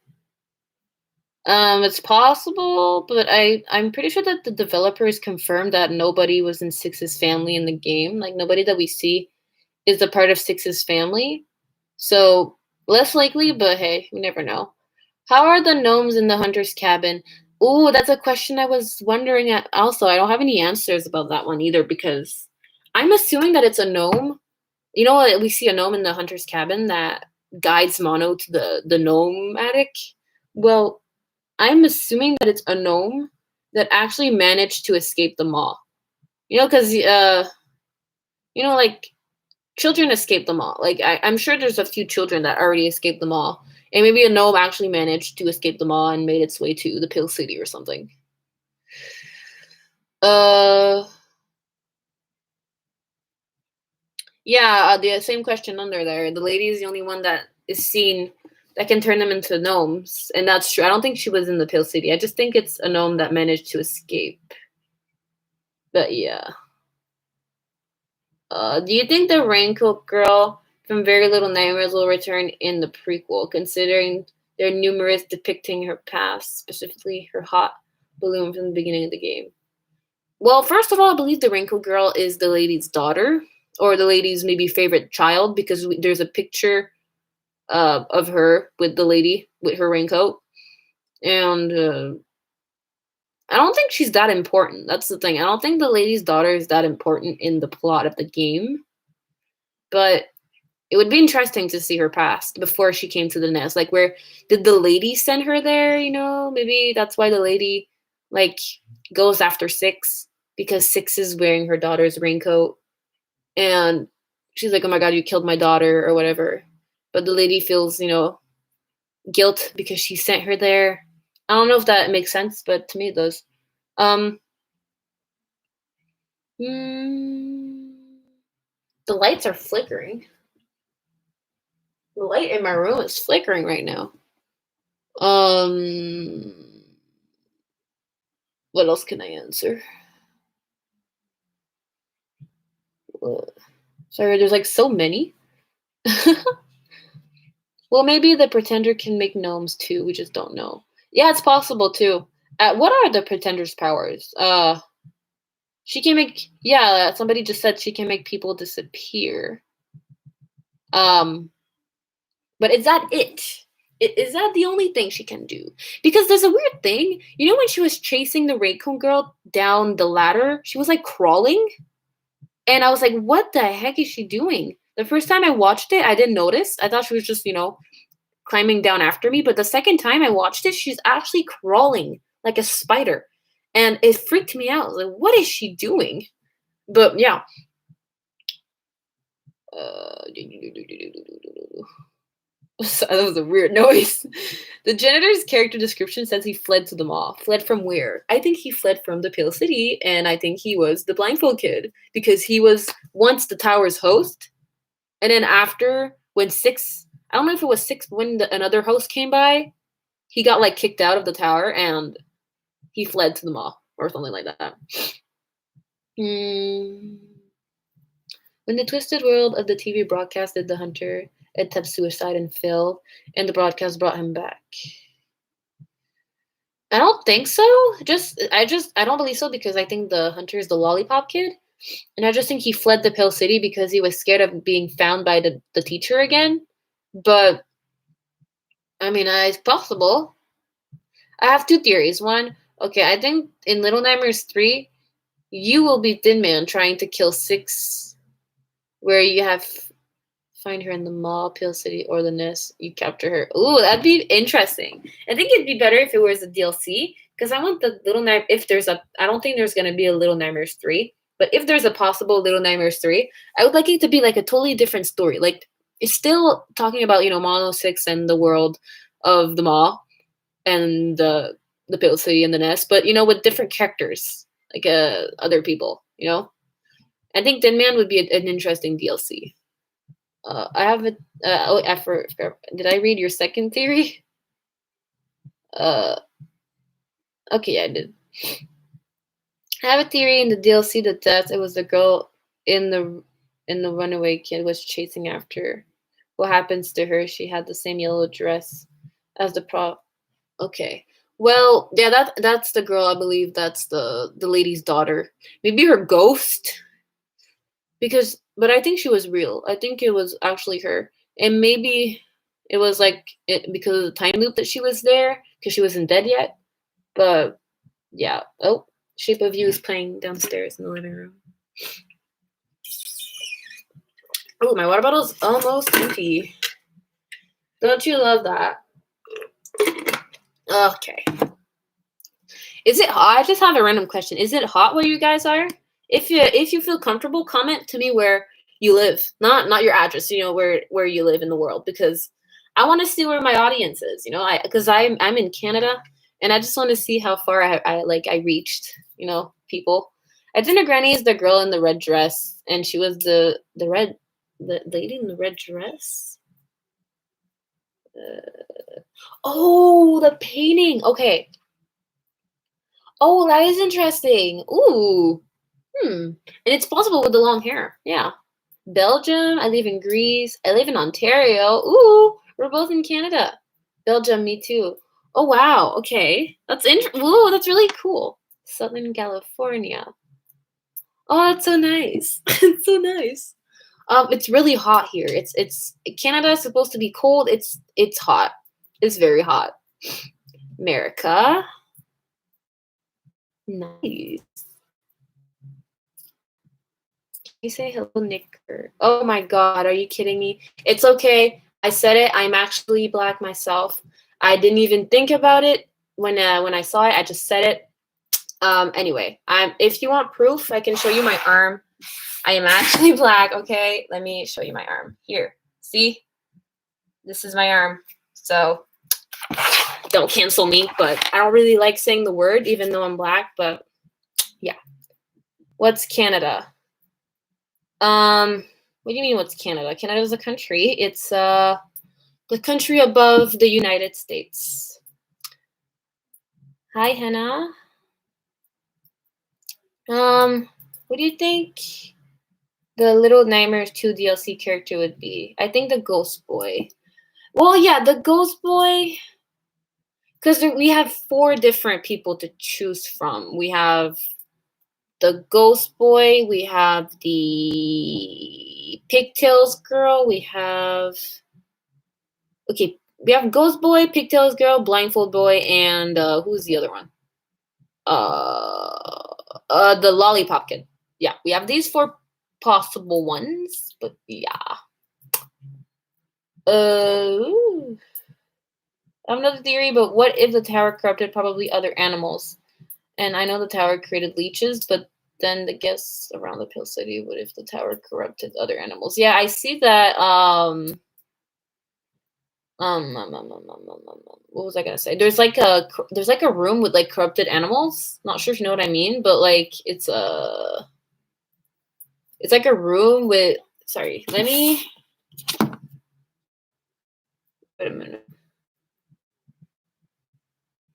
It's possible, but I'm pretty sure that the developers confirmed that nobody was in Six's family in the game. Like nobody that we see is a part of Six's family. So less likely, but hey, we never know. How are the gnomes in the hunter's cabin? Ooh, that's a question I was wondering at also. I don't have any answers about that one either because I'm assuming that it's a gnome. You know what? We see a gnome in the hunter's cabin that guides Mono to the gnome attic. Well, I'm assuming that it's a gnome that actually managed to escape the maw. You know, because like children escape the maw. Like I'm sure there's a few children that already escaped the maw, and maybe a gnome actually managed to escape the maw and made its way to the Pill City or something. Yeah, the same question under there. The lady is the only one that is seen that can turn them into gnomes, and that's true. I don't think she was in the Pill City. I just think it's a gnome that managed to escape. But yeah. Do you think the Raincoat Girl from Very Little Nightmares will return in the prequel, considering there are numerous depicting her past, specifically her hot balloon from the beginning of the game? Well, first of all, I believe the Raincoat Girl is the lady's daughter, or the lady's maybe favorite child, because there's a picture of her with the lady with her raincoat, and I don't think she's that important. That's the thing. I don't think the lady's daughter is that important in the plot of the game, but it would be interesting to see her past before she came to the nest. Like, where did the lady send her there? You know, maybe that's why the lady like goes after Six, because Six is wearing her daughter's raincoat, and she's like, "Oh my god, you killed my daughter," or whatever. But the lady feels, guilt because she sent her there. I don't know if that makes sense, but to me it does. Um, the lights are flickering. The light in my room is flickering right now. What else can I answer? Sorry, there's like so many. Well, maybe the Pretender can make gnomes too. We just don't know. Yeah, it's possible too. What are the Pretender's powers? She can make. Yeah, somebody just said she can make people disappear. But is that it? Is that the only thing she can do? Because there's a weird thing. You know when she was chasing the Raycon girl down the ladder, she was like crawling, and I was like, "What the heck is she doing?" The first time I watched it, I didn't notice. I thought she was just, climbing down after me. But the second time I watched it, she's actually crawling like a spider, and it freaked me out. I was like, "What is she doing?" But yeah. That was a weird noise. The janitor's character description says he fled to the mall. Fled from where? I think he fled from the Pale City, and I think he was the blindfold kid because he was once the tower's host, and then after when Six, I don't know if it was Six when another host came by, he got like kicked out of the tower and he fled to the mall or something like that. When the twisted world of the TV broadcasted the hunter attempts suicide and failed, and the broadcast brought him back. I don't think so. I don't believe so because I think the hunter is the lollipop kid, and I just think he fled the Pale City because he was scared of being found by the teacher again. But I mean, it's possible. I have two theories. One, okay, I think in Little Nightmares 3, you will be Thin Man trying to kill Six, where you have find her in the mall, Pale City, or the nest. You capture her. Ooh, that'd be interesting. I think it'd be better if it was a DLC because I want the Little Nightmares. If there's a, I don't think there's gonna be a Little Nightmares 3, but if there's a possible Little Nightmares 3, I would like it to be like a totally different story. Like it's still talking about Mono Six and the world of the mall and the Pale City and the nest, but with different characters like other people. I think Thin Man would be an interesting DLC. I have a. Did I read your second theory? Okay, I did. I have a theory in the DLC that it was the girl in the Runaway kid was chasing after. What happens to her? She had the same yellow dress as the pro. Okay. Well, yeah, that's the girl. I believe that's the lady's daughter. Maybe her ghost. But I think she was real. I think it was actually her, and maybe it was like because of the time loop that she was there because she wasn't dead yet. But yeah. Oh, Shape of You is playing downstairs in the living room. Oh, my water bottle's almost empty. Don't you love that? Okay. Is it hot? I just have a random question. Is it hot where you guys are? If you feel comfortable, comment to me where you live, not your address. Where you live in the world, because I want to see where my audience is. Because I'm in Canada, and I just want to see how far I reached. People. I think the granny is the girl in the red dress, and she was the lady in the red dress. Oh, the painting. Okay. Oh, that is interesting. Ooh. And it's possible with the long hair. Yeah. Belgium. I live in Greece. I live in Ontario. Ooh, we're both in Canada. Belgium, me too. Oh, wow. Okay. Ooh, that's really cool. Southern California. Oh, that's so nice. It's so nice. It's really hot here. It's Canada is supposed to be cold. It's hot. It's very hot. America. Nice. You say hello, Nick. Oh my God, are you kidding me? It's okay. I said it. I'm actually black myself. I didn't even think about it when I saw it. I just said it. Anyway, if you want proof, I can show you my arm. I am actually black. Okay, let me show you my arm. Here, see? This is my arm. So don't cancel me. But I don't really like saying the word, even though I'm black. But yeah. What's Canada? What do you mean what's Canada? Canada is a country. It's the country above the United States. Hi, Hannah. What do you think the Little Nightmares 2 DLC character would be? I think the Ghost Boy. Well, yeah, the Ghost Boy, because we have 4 different people to choose from. We have the Ghost Boy, we have the Pigtails Girl, we have Ghost Boy, Pigtails Girl, Blindfold Boy, and who's the other one? The Lollipop Kid. Yeah, we have these 4 possible ones, but yeah. I have another theory, but what if the tower corrupted probably other animals? And I know the tower created leeches, but then the guests around the Pill City, what if the tower corrupted other animals? Yeah, I see that. What was I gonna say? There's like a room with like corrupted animals. Not sure if you know what I mean, but like it's like a room with. Sorry, let me. Wait a minute.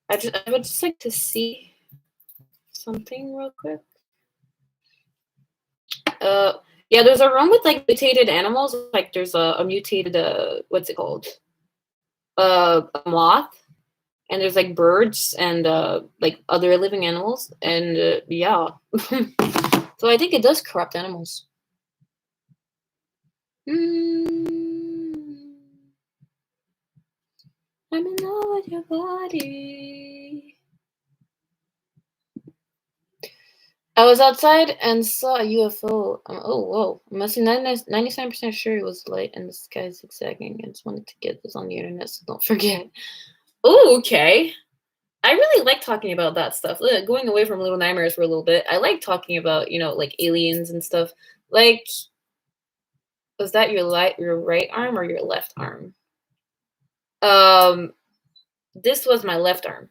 I would just like to see something real quick. Yeah, there's a room with like mutated animals. Like there's a mutated what's it called? A moth, and there's like birds and like other living animals, and yeah. So I think it does corrupt animals. I'm in love with your body. I was outside and saw a UFO. Oh, whoa. I'm 97% sure it was light and the sky zigzagging. I just wanted to get this on the internet, so don't forget. Oh, okay. I really like talking about that stuff. Going away from Little Nightmares for a little bit. I like talking about, like aliens and stuff. Like, was that your right arm or your left arm? This was my left arm.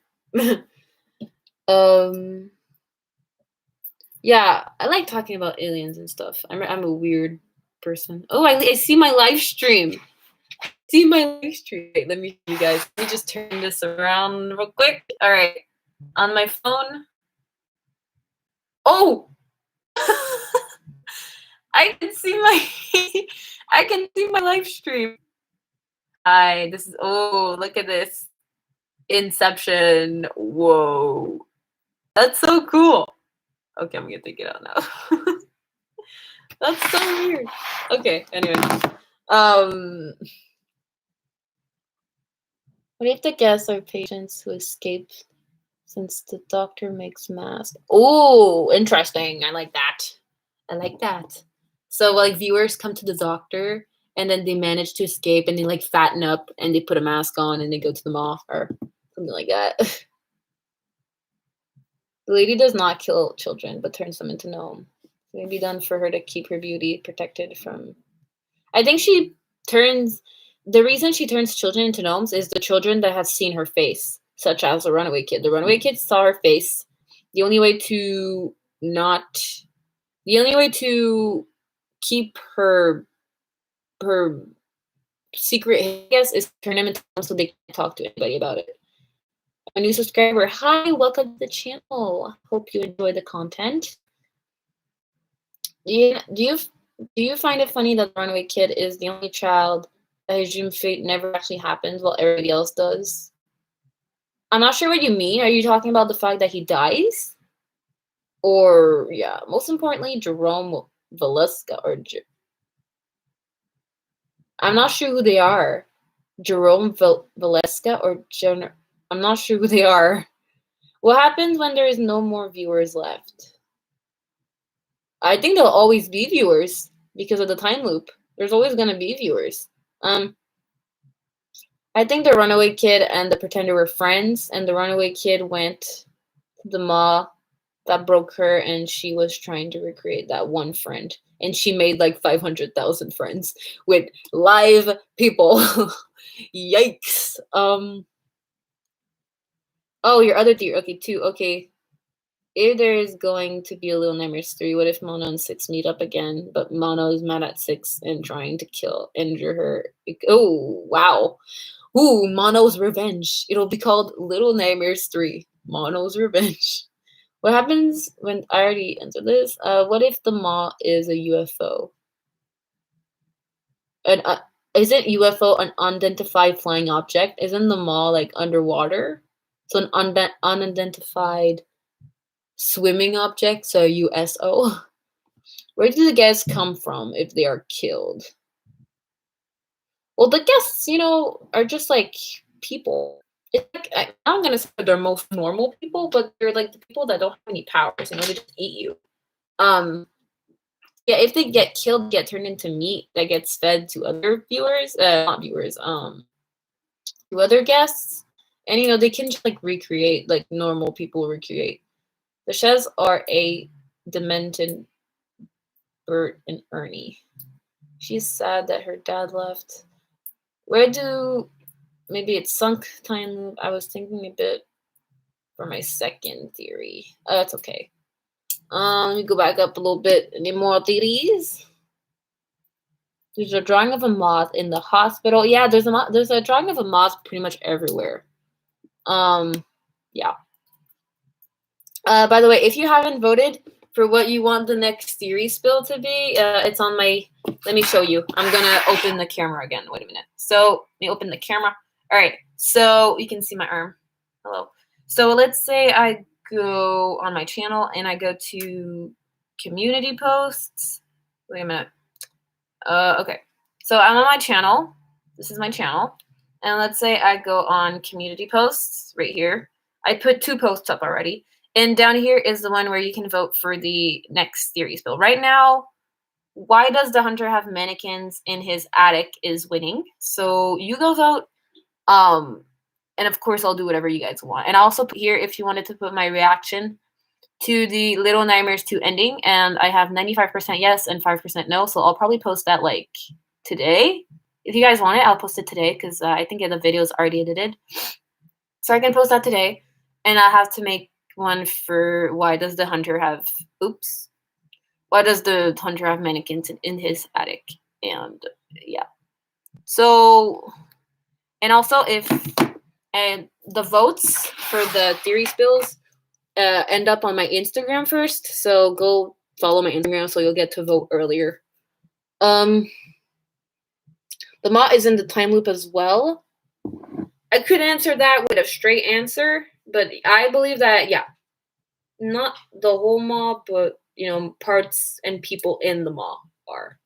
Yeah, I like talking about aliens and stuff. I'm a weird person. Oh, I see my live stream. See my live stream. Wait, let me show you guys. Let me just turn this around real quick. All right. On my phone. Oh! I can see my I can see my live stream. Hi, this is oh, look at this. Inception. Whoa. That's so cool. Okay, I'm gonna take it out now. That's so weird. Okay, anyway. What if the guests are patients who escape since the doctor makes masks? Oh, interesting. I like that. I like that. So like viewers come to the doctor and then they manage to escape and they like fatten up and they put a mask on and they go to the mall or something like that. The lady does not kill children but turns them into gnome. It may be done for her to keep her beauty protected from. I think she turns. The reason she turns children into gnomes is the children that have seen her face, such as the runaway kid. The runaway kid saw her face. The only way to not. The only way to keep her secret, I guess, is turn them into gnomes so they can talk to anybody about it. A new subscriber. Hi, welcome to the channel. Hope you enjoy the content. Do you find it funny that the runaway kid is the only child that his dream fate never actually happens while everybody else does? I'm not sure what you mean. Are you talking about the fact that he dies? Or, yeah, most importantly, Jerome Valeska or I'm not sure who they are. Jerome Valeska or I'm not sure who they are. What happens when there is no more viewers left? I think there'll always be viewers because of the time loop. There's always going to be viewers. I think the runaway kid and the pretender were friends, and the runaway kid went to the mall that broke her, and she was trying to recreate that one friend. And she made like 500,000 friends with live people. Yikes. Oh, your other theory. Okay, 2. Okay. If there is going to be a Little Nightmares 3, what if Mono and Six meet up again, but Mono is mad at Six and trying to injure her? Oh, wow. Ooh, Mono's Revenge. It'll be called Little Nightmares 3, Mono's Revenge. What happens when I already answered this? What if the maw is a UFO? And isn't UFO an unidentified flying object? Isn't the maw like underwater? So an unidentified swimming object, so USO. Where do the guests come from if they are killed? Well, the guests, are just like people. It's like, I'm gonna say they're most normal people, but they're like the people that don't have any powers. They just eat you. Yeah, if they get killed, get turned into meat that gets fed to other viewers, not viewers, to other guests, and they can just like recreate like normal people recreate. The Shez are a demented Bert and Ernie. She's sad that her dad left. Maybe it's sunk time loop. I was thinking a bit for my second theory. That's okay. Let me go back up a little bit. Any more theories? There's a drawing of a moth in the hospital. Yeah, there's a drawing of a moth pretty much everywhere. Yeah. By the way, if you haven't voted for what you want the next theory spill to be, it's on my. Let me show you. I'm gonna open the camera again. Wait a minute. So let me open the camera. All right. So you can see my arm. Hello. So let's say I go on my channel and I go to community posts. Wait a minute. Okay. So I'm on my channel. This is my channel. And let's say I go on community posts right here. I put 2 posts up already. And down here is the one where you can vote for the next theory spill. Right now, why does the hunter have mannequins in his attic is winning. So you go vote. And of course, I'll do whatever you guys want. And I'll also put here if you wanted to put my reaction to the Little Nightmares 2 ending. And I have 95% yes and 5% no. So I'll probably post that like today. If you guys want it, I'll post it today because I think the video is already edited. So I can post that today. And I have to make one for why does the hunter have, oops. why does the hunter have mannequins in his attic? And yeah. So, and also if and the votes for the theory spills end up on my Instagram first. So go follow my Instagram so you'll get to vote earlier. The Mott is in the time loop as well. I could answer that with a straight answer, but I believe that not the whole mob, but parts and people in the mob are.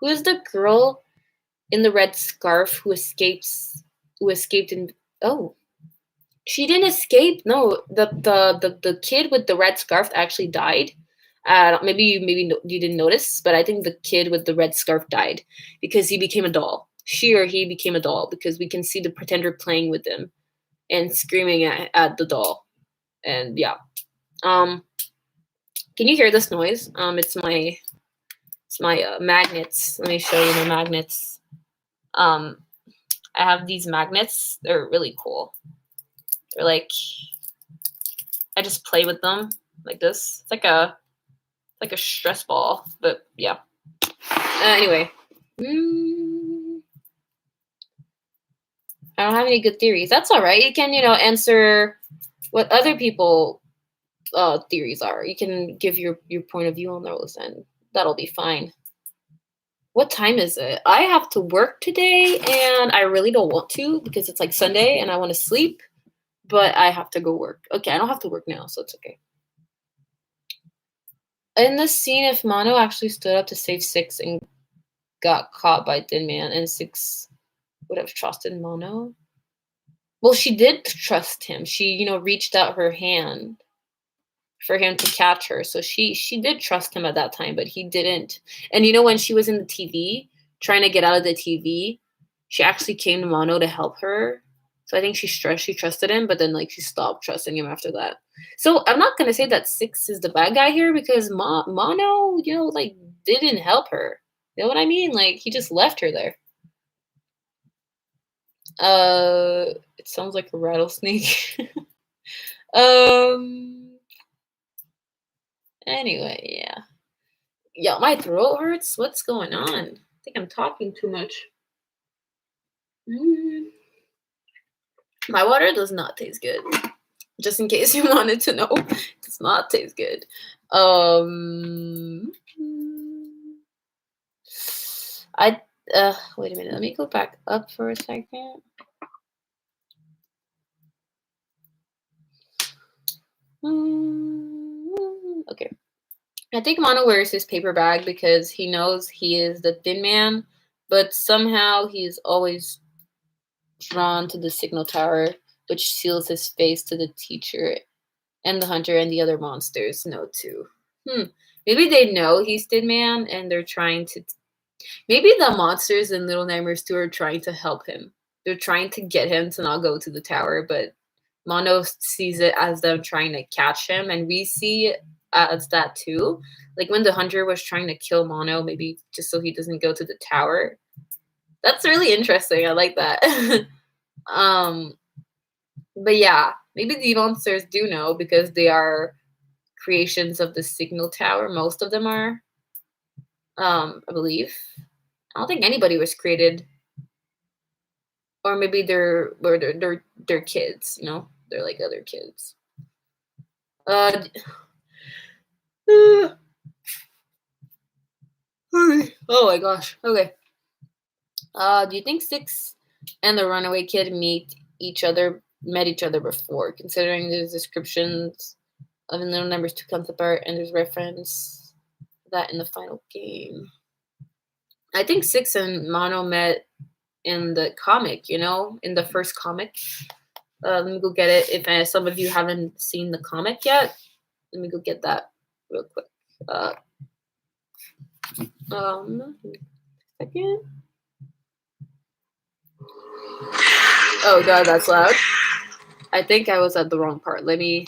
Who is the girl in the red scarf who escaped in? Oh, she didn't escape. No, the kid with the red scarf actually died. Maybe you didn't notice, but I think the kid with the red scarf died because he became a doll. She or he became a doll because we can see the pretender playing with him and screaming at the doll. And yeah. Can you hear this noise? It's my magnets. Let me show you my magnets. I have these magnets. They're really cool. They're like, I just play with them like this. It's like a stress ball, but yeah. Anyway. I don't have any good theories. That's all right. You can, answer what other people theories are. You can give your point of view on those, and that'll be fine. What time is it? I have to work today, and I really don't want to because it's like Sunday, and I want to sleep, but I have to go work. Okay, I don't have to work now, so it's okay. In this scene, if Mono actually stood up to save Six and got caught by Thin Man, and Six would have trusted Mono. Well, she did trust him. She, reached out her hand for him to catch her. So she did trust him at that time, but he didn't. And when she was in the TV, trying to get out of the TV, she actually came to Mono to help her. So I think she trusted him, but then she stopped trusting him after that. So I'm not gonna say that Six is the bad guy here because Mono, didn't help her. You know what I mean? He just left her there. It sounds like a rattlesnake. Anyway, yeah. Yeah, my throat hurts. What's going on? I think I'm talking too much. My water does not taste good. Just in case you wanted to know, it does not taste good. Wait a minute. Let me go back up for a second. Okay. I think Mono wears his paper bag because he knows he is the Thin Man, but somehow he's always drawn to the signal tower, which seals his face to the teacher and the hunter and the other monsters know too. Maybe they know he's Thin Man and they're trying to. Maybe the monsters in Little Nightmares 2 are trying to help him. They're trying to get him to not go to the tower, but Mono sees it as them trying to catch him, and we see it as that too. Like when the hunter was trying to kill Mono, maybe just so he doesn't go to the tower. That's really interesting. I like that. But yeah, maybe the monsters do know because they are creations of the signal tower. Most of them are. I believe. I don't think anybody was created. Or maybe they're kids, They're like other kids. Oh my gosh. Okay. Do you think Six and the Runaway Kid met each other before? Considering there's descriptions of in Little Numbers 2 comes apart, and there's reference to that in the final game. I think Six and Mono met in the comic, in the first comic. Let me go get it. If some of you haven't seen the comic yet, let me go get that real quick. Second. Oh god, that's loud. I think I was at the wrong part. Let me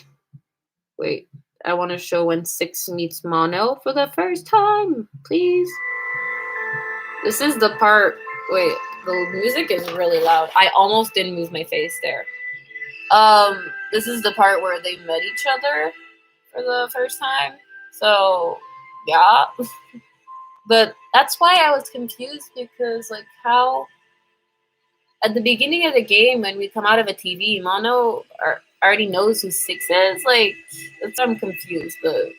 wait. I want to show when Six meets Mono for the first time, please. This is the part. Wait, the music is really loud. I almost didn't move my face there. This is the part where they met each other. for the first time. So yeah. But that's why I was confused, because like how at the beginning of the game when we come out of a TV, Mono already knows who Six is. Like that's why I'm confused. But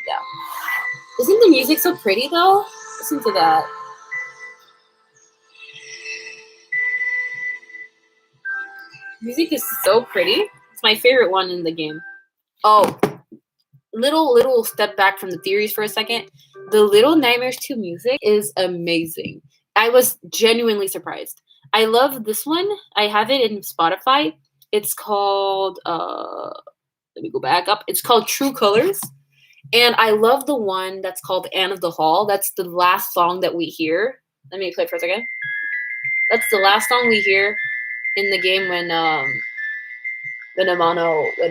yeah, isn't the music so pretty though? Listen to that. Music is so pretty. It's my favorite one in the game. Oh, little step back from the theories for a second. The Little Nightmares 2 music is amazing. I was genuinely surprised. I love this one. I have it in Spotify. It's called let me go back up. It's called True Colors. And I love the one that's called Anne of the Hall. That's the last song that we hear. Let me play it for a second. That's the last song we hear in the game when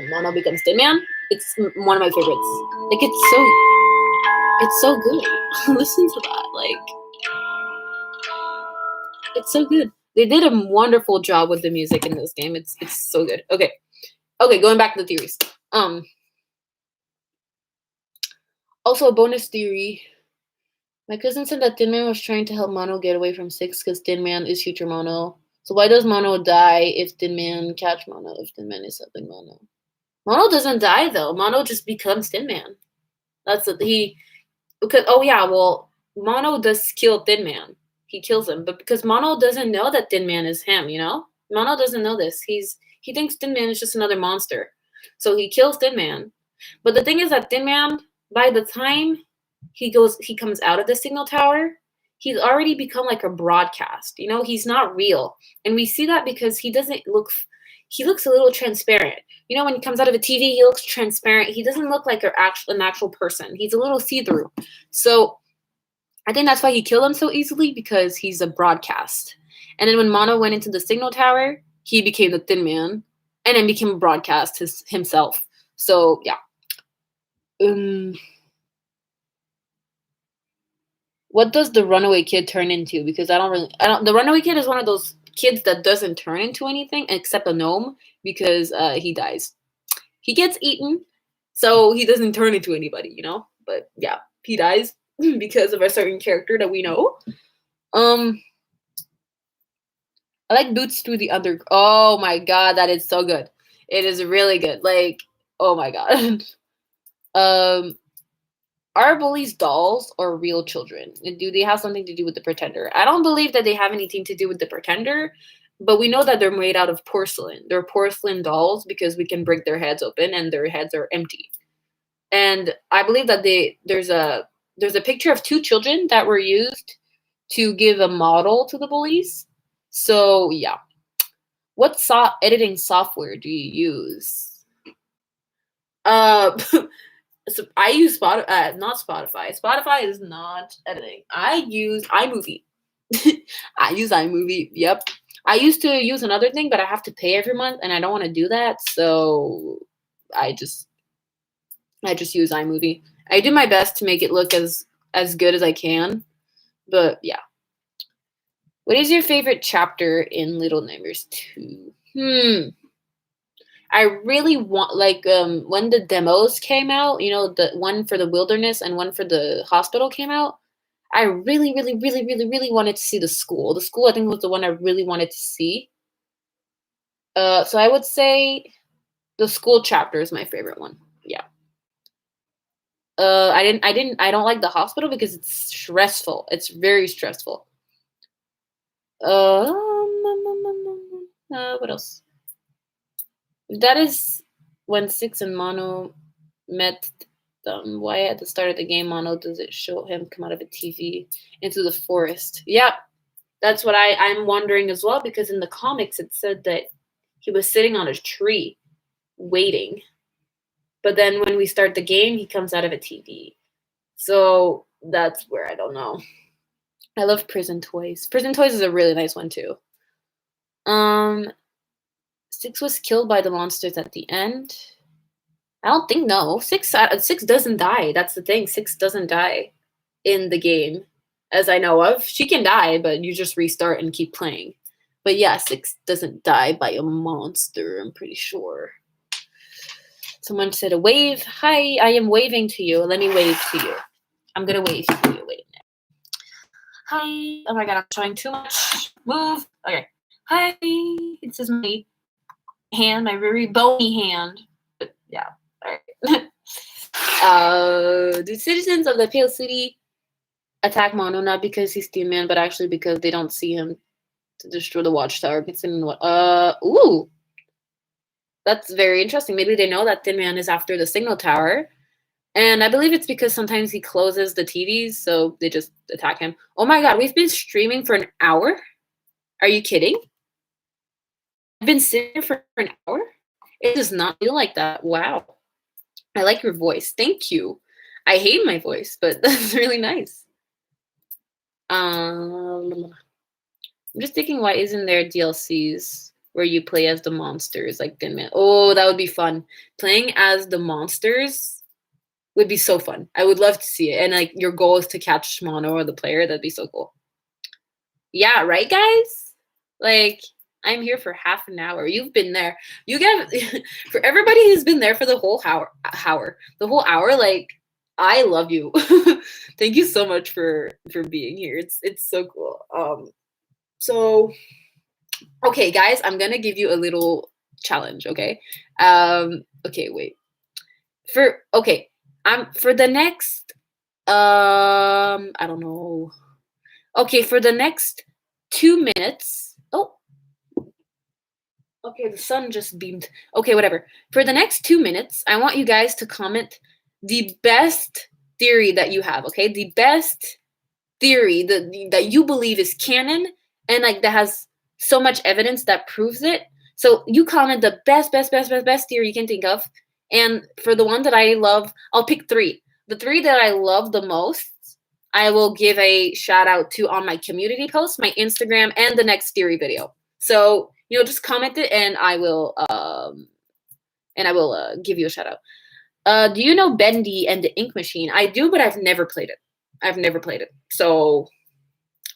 Mono becomes Tin Man. It's one of my favorites. Like it's so good. Listen to that. Like it's so good. They did a wonderful job with the music in this game. It's so good. Okay. Going back to the theories. Also a bonus theory. My cousin said that Tin Man was trying to help Mono get away from Six because Tin Man is future Mono. So why does Mono die if Tin Man catch Mono? If Tin Man is helping Mono, Mono doesn't die though. Mono just becomes Tin Man. That's what because Mono does kill Tin Man. He kills him, but because Mono doesn't know that Tin Man is him, Mono doesn't know this. He thinks Tin Man is just another monster, so he kills Tin Man. But the thing is that Tin Man, by the time he comes out of the signal tower, he's already become like a broadcast. He's not real, and we see that because he looks a little transparent. When he comes out of a TV, he looks transparent. He doesn't look like an actual person. He's a little see-through. So I think that's why he killed him so easily, because he's a broadcast. And then when Mono went into the signal tower, he became the Tin Man, and then became a broadcast himself. So yeah. What does the Runaway kid turn into? Because the Runaway kid is one of those kids that doesn't turn into anything except a gnome, because he dies. He gets eaten, so he doesn't turn into anybody, But yeah, he dies because of a certain character that we know. I like Boots through the under. Oh my god, that is so good. It is really good. Like, oh my god. Are bullies dolls or real children? Do they have something to do with the Pretender? I don't believe that they have anything to do with the Pretender, but we know that they're made out of porcelain. They're porcelain dolls because we can break their heads open and their heads are empty. And I believe that there's a picture of two children that were used to give a model to the bullies. So yeah. What editing software do you use? So I use not Spotify. Spotify is not editing. I use iMovie. I use iMovie. Yep. I used to use another thing, but I have to pay every month, and I don't want to do that. So I just use iMovie. I do my best to make it look as good as I can. But yeah. What is your favorite chapter in Little Nightmares 2? I really want, when the demos came out, the one for the wilderness and one for the hospital came out, I really, really, really, really, really wanted to see the school. The school, I think, was the one I really wanted to see. So I would say the school chapter is my favorite one. Yeah. I don't like the hospital because it's stressful. It's very stressful. What else? That is when Six and Mono met them. Why at the start of the game, Mono does it show him come out of a TV into the forest? Yeah, that's what I'm wondering as well, because in the comics it said that he was sitting on a tree waiting. But then when we start the game, he comes out of a TV. So that's where I don't know. I love Prison Toys. Prison Toys is a really nice one too. Six was killed by the monsters at the end. I don't think no. Six doesn't die. That's the thing. Six doesn't die in the game, as I know of. She can die, but you just restart and keep playing. But yeah, Six doesn't die by a monster, I'm pretty sure. Someone said a wave. Hi, I am waving to you. Let me wave to you. I'm gonna wave to you. Wait a minute. Hi. Oh my god, I'm showing too much. Move. Okay. Hi. This is my hand, my very bony hand. But yeah. All right. Do citizens of the Pale City attack Mono not because he's Steel Man, but actually because they don't see him to destroy the watchtower? Considering what? Ooh. That's very interesting. Maybe they know that Thin Man is after the signal tower. And I believe it's because sometimes he closes the TVs, so they just attack him. Oh my god, we've been streaming for an hour? Are you kidding? I've been sitting for an hour? It does not feel like that. Wow. I like your voice. Thank you. I hate my voice, but that's really nice. I'm just thinking, why isn't there DLCs where you play as the monsters like Thin Man? Oh, that would be fun. Playing as the monsters would be so fun. I would love to see it. And like your goal is to catch Mono or the player. That'd be so cool. Yeah, right, guys? Like, I'm here for half an hour. You've been there. You get for everybody who's been there for the whole hour, like, I love you. Thank you so much for being here. It's so cool. So okay, guys, I'm gonna give you a little challenge, okay? Okay, wait. For the next I don't know. Okay, for the next 2 minutes. Oh, okay, the sun just beamed. Okay, whatever. For the next 2 minutes, I want you guys to comment the best theory that you have, okay? The best theory that you believe is canon and like that has so much evidence that proves it. So you comment the best theory you can think of. And for the one that I love, I'll pick 3. The 3 that I love the most, I will give a shout out to on my community post, my Instagram, and the next theory video. So, just comment it and I will give you a shout out. Do you know Bendy and the Ink Machine? I do, but I've never played it. So,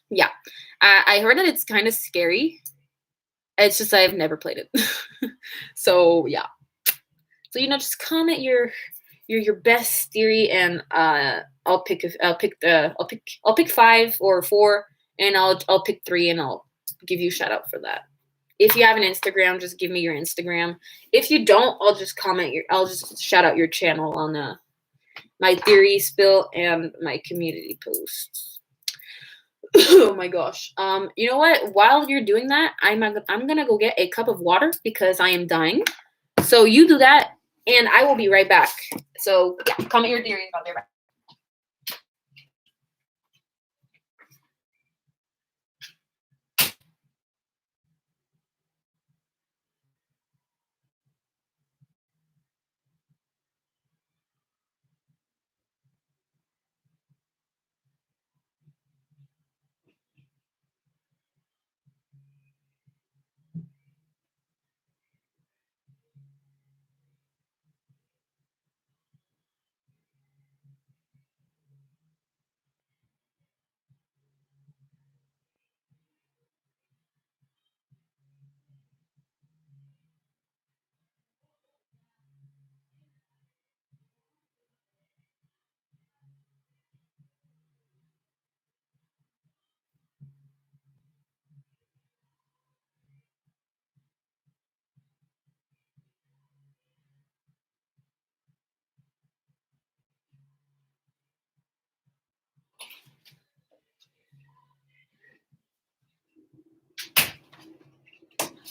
yeah. I heard that it's kind of scary. It's just I've never played it. So, yeah. So, just comment your best theory and I'll pick 5 or 4 and I'll pick 3 and I'll give you a shout out for that. If you have an Instagram, just give me your Instagram. If you don't, I'll just shout out your channel on my theory spill and my community posts. Oh my gosh. You know what? While you're doing that, I'm gonna go get a cup of water because I am dying. So you do that, and I will be right back. So yeah, comment your theories. I'll be right back.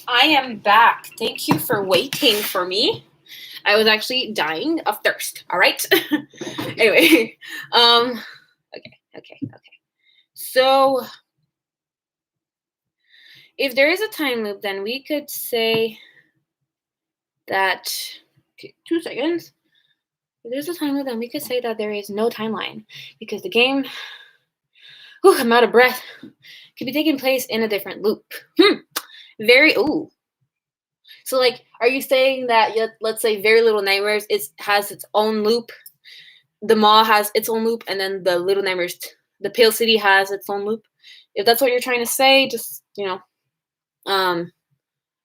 I am back. Thank you for waiting for me. I was actually dying of thirst. All right. Anyway, okay. So, if there is a time loop, then we could say that. Okay, 2 seconds. If there's a time loop, then we could say that there is no timeline because the game. I'm out of breath. Could be taking place in a different loop. Ooh. So, like, are you saying that, let's say, Very Little Nightmares has its own loop, the mall has its own loop, and then the Little Nightmares, the Pale City has its own loop? If that's what you're trying to say, just,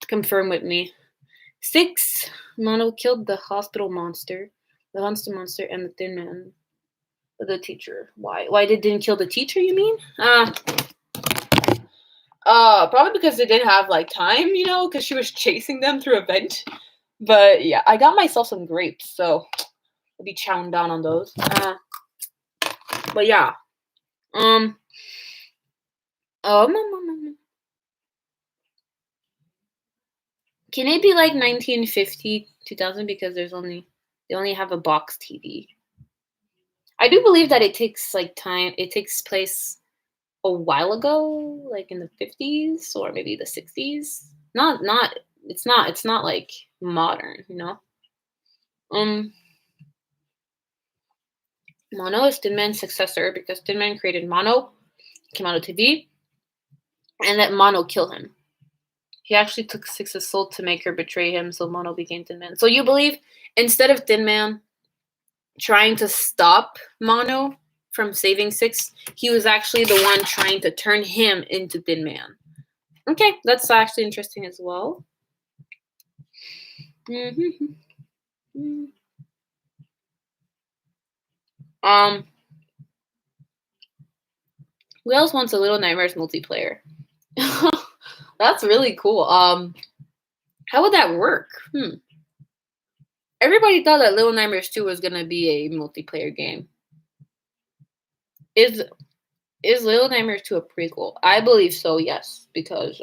confirm with me. 6. Mono killed the hospital monster, and the Thin Man, the teacher. Why? Why they didn't kill the teacher? You mean? Probably because they didn't have like time, because she was chasing them through a vent. But yeah, I got myself some grapes, so I'll be chowing down on those. But yeah, um, can it be like 1950, 2000? Because they only have a box TV. I do believe that it takes like time. It takes place a while ago, like in the 50s or maybe the 60s. Not. It's not. It's not like modern. Um, Mono is Tin Man's successor because Tin Man created Mono, came out of TV, and let Mono kill him. He actually took Six's soul to make her betray him, so Mono became Tin Man. So you believe instead of Tin Man trying to stop Mono from saving Six, he was actually the one trying to turn him into Tin Man. Okay, that's actually interesting as well. Who else wants a Little Nightmares multiplayer? That's really cool. How would that work? Everybody thought that Little Nightmares 2 was gonna be a multiplayer game. Is Little Nightmares 2 a prequel? I believe so, yes, because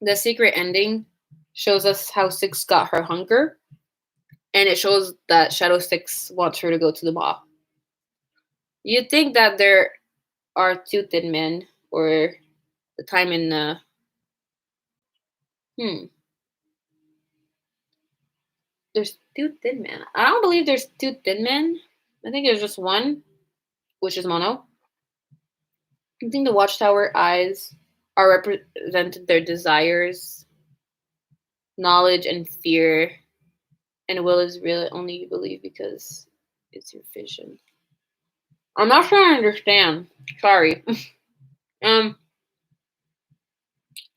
the secret ending shows us how Six got her hunger, and it shows that Shadow Six wants her to go to the mall. You'd think that there are 2 Thin Men, or the time in there's 2 Thin Men. I don't believe there's 2 Thin Men. I think there's just one, which is Mono. I think the Watchtower eyes are represented their desires, knowledge, and fear. And will is really only you believe because it's your vision. I'm not sure I understand. Sorry.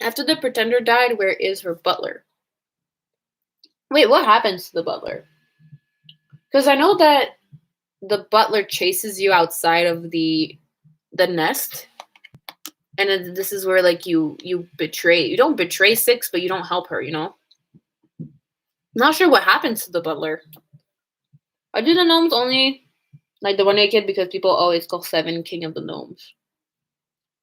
After the Pretender died, where is her butler? Wait, what happens to the butler? Because I know that the butler chases you outside of the nest, and then this is where like you betray. You don't betray Six, but you don't help her. Not sure what happens to the butler. I do the gnomes only like the one-eyed kid because people always call Seven King of the Gnomes.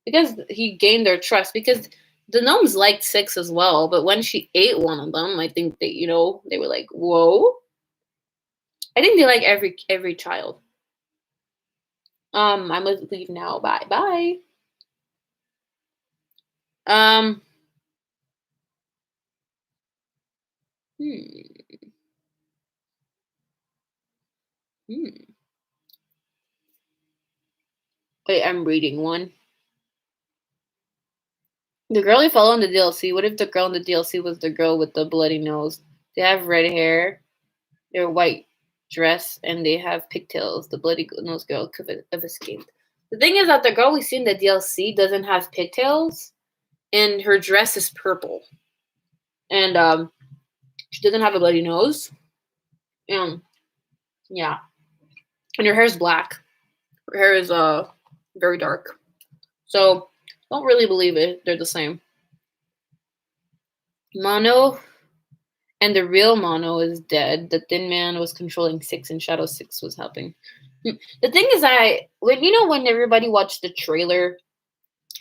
Because he gained their trust. Because the gnomes liked Six as well, but when she ate one of them, I think they they were like, whoa. I think they like every child. I must leave now. Bye. Bye. Um hmm. Hmm. Wait, I'm reading one. The girl you follow in the DLC. What if the girl in the DLC was the girl with the bloody nose? They have red hair, they're white dress, and they have pigtails. The bloody nose girl could have escaped. The thing is that the girl we see in the DLC doesn't have pigtails, and her dress is purple, and she doesn't have a bloody nose. Yeah, and her hair is black. Her hair is very dark. So don't really believe it. They're the same. Mono and the real Mono is dead. The Thin Man was controlling Six, and Shadow Six was helping. The thing is, when everybody watched the trailer,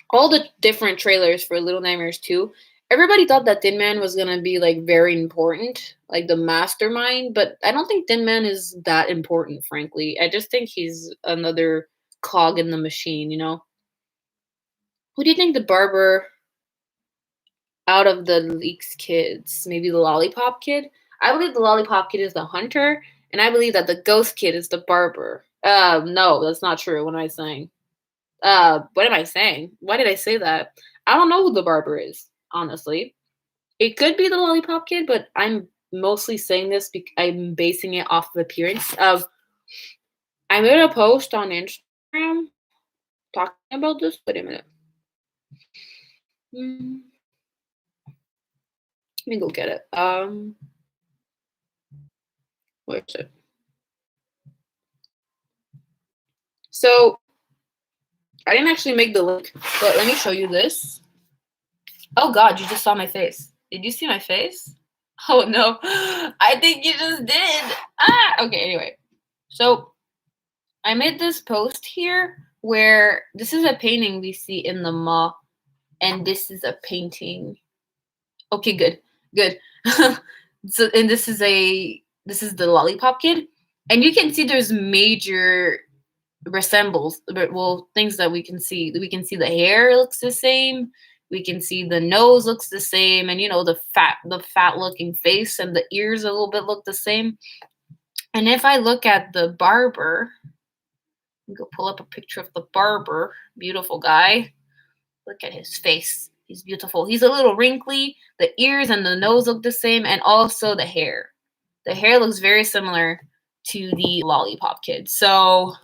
all the different trailers for Little Nightmares 2, everybody thought that Thin Man was gonna be like very important, like the mastermind. But I don't think Thin Man is that important, frankly. I just think he's another cog in the machine. Who do you think the barber out of the leaks kids? Maybe the lollipop kid? I believe the lollipop kid is the hunter, and I believe that the ghost kid is the barber. No, that's not true. What am I saying? What am I saying? Why did I say that? I don't know who the barber is, honestly. It could be the lollipop kid, but I'm mostly saying this because I'm basing it off of appearance. I made a post on Instagram talking about this. Wait a minute. me go get it. Where is it? So I didn't actually make the link, but let me show you this. Oh God, you just saw my face. Did you see my face? Oh no, I think you just did. Okay, anyway. So I made this post here where this is a painting we see in the mall, and this is a painting. Okay, good. So, and this is the lollipop kid, and you can see there's major resembles, well, things that we can see. We can see the hair looks the same. We can see the nose looks the same, and the fat looking face and the ears a little bit look the same. And if I look at the barber, go pull up a picture of the barber, beautiful guy. Look at his face. He's beautiful. He's a little wrinkly. The ears and the nose look the same, and also the hair. The hair looks very similar to the lollipop kid. So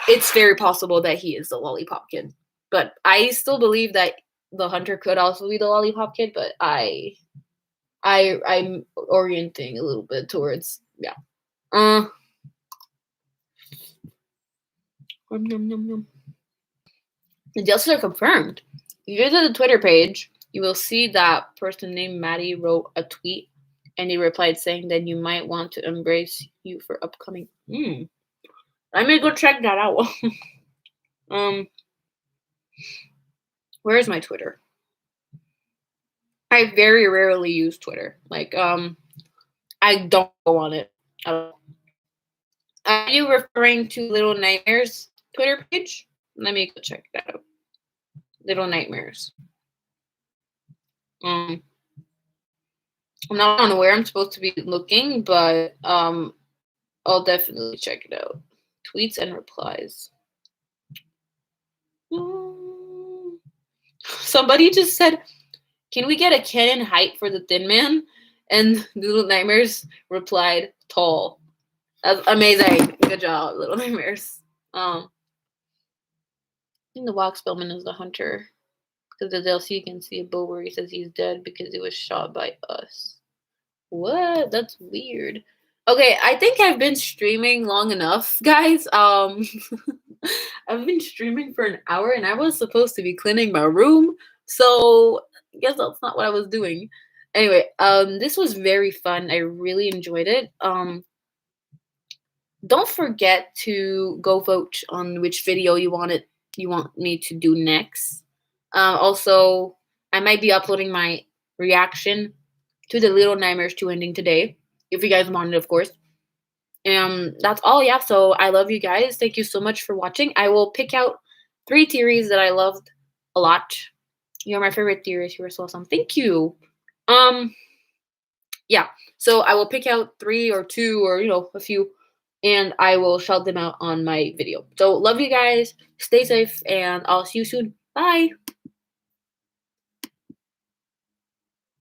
it's very possible that he is the lollipop kid. But I still believe that the hunter could also be the lollipop kid, but I'm orienting a little bit towards The deals are confirmed. If you go to the Twitter page, you will see that person named Maddie wrote a tweet, and he replied saying that you might want to embrace you for upcoming. Let me go check that out. Where is my Twitter? I very rarely use Twitter. I don't go on it at all. Are you referring to Little Nightmares Twitter page? Let me go check that out. Little Nightmares. I'm not on where I'm supposed to be looking, but I'll definitely check it out. Tweets and replies. Somebody just said, "Can we get a canon height for the Thin Man?" And Little Nightmares replied, "Tall." That's amazing. Good job, Little Nightmares. I think the Wax Spellman is the hunter. Because the DLC you can see a bow where he says he's dead because he was shot by us. What? That's weird. Okay, I think I've been streaming long enough, guys. I've been streaming for an hour, and I was supposed to be cleaning my room, so I guess that's not what I was doing. Anyway, this was very fun. I really enjoyed it. Don't forget to go vote on which video you want me to do next. Also, I might be uploading my reaction to the Little Nightmares 2 ending today, if you guys want it, of course. That's all, yeah. So I love you guys. Thank you so much for watching. I will pick out 3 theories that I loved a lot. You're my favorite theorist. You were so awesome. Thank you. Yeah. So I will pick out 3 or 2 or a few, and I will shout them out on my video. So love you guys. Stay safe, and I'll see you soon. Bye.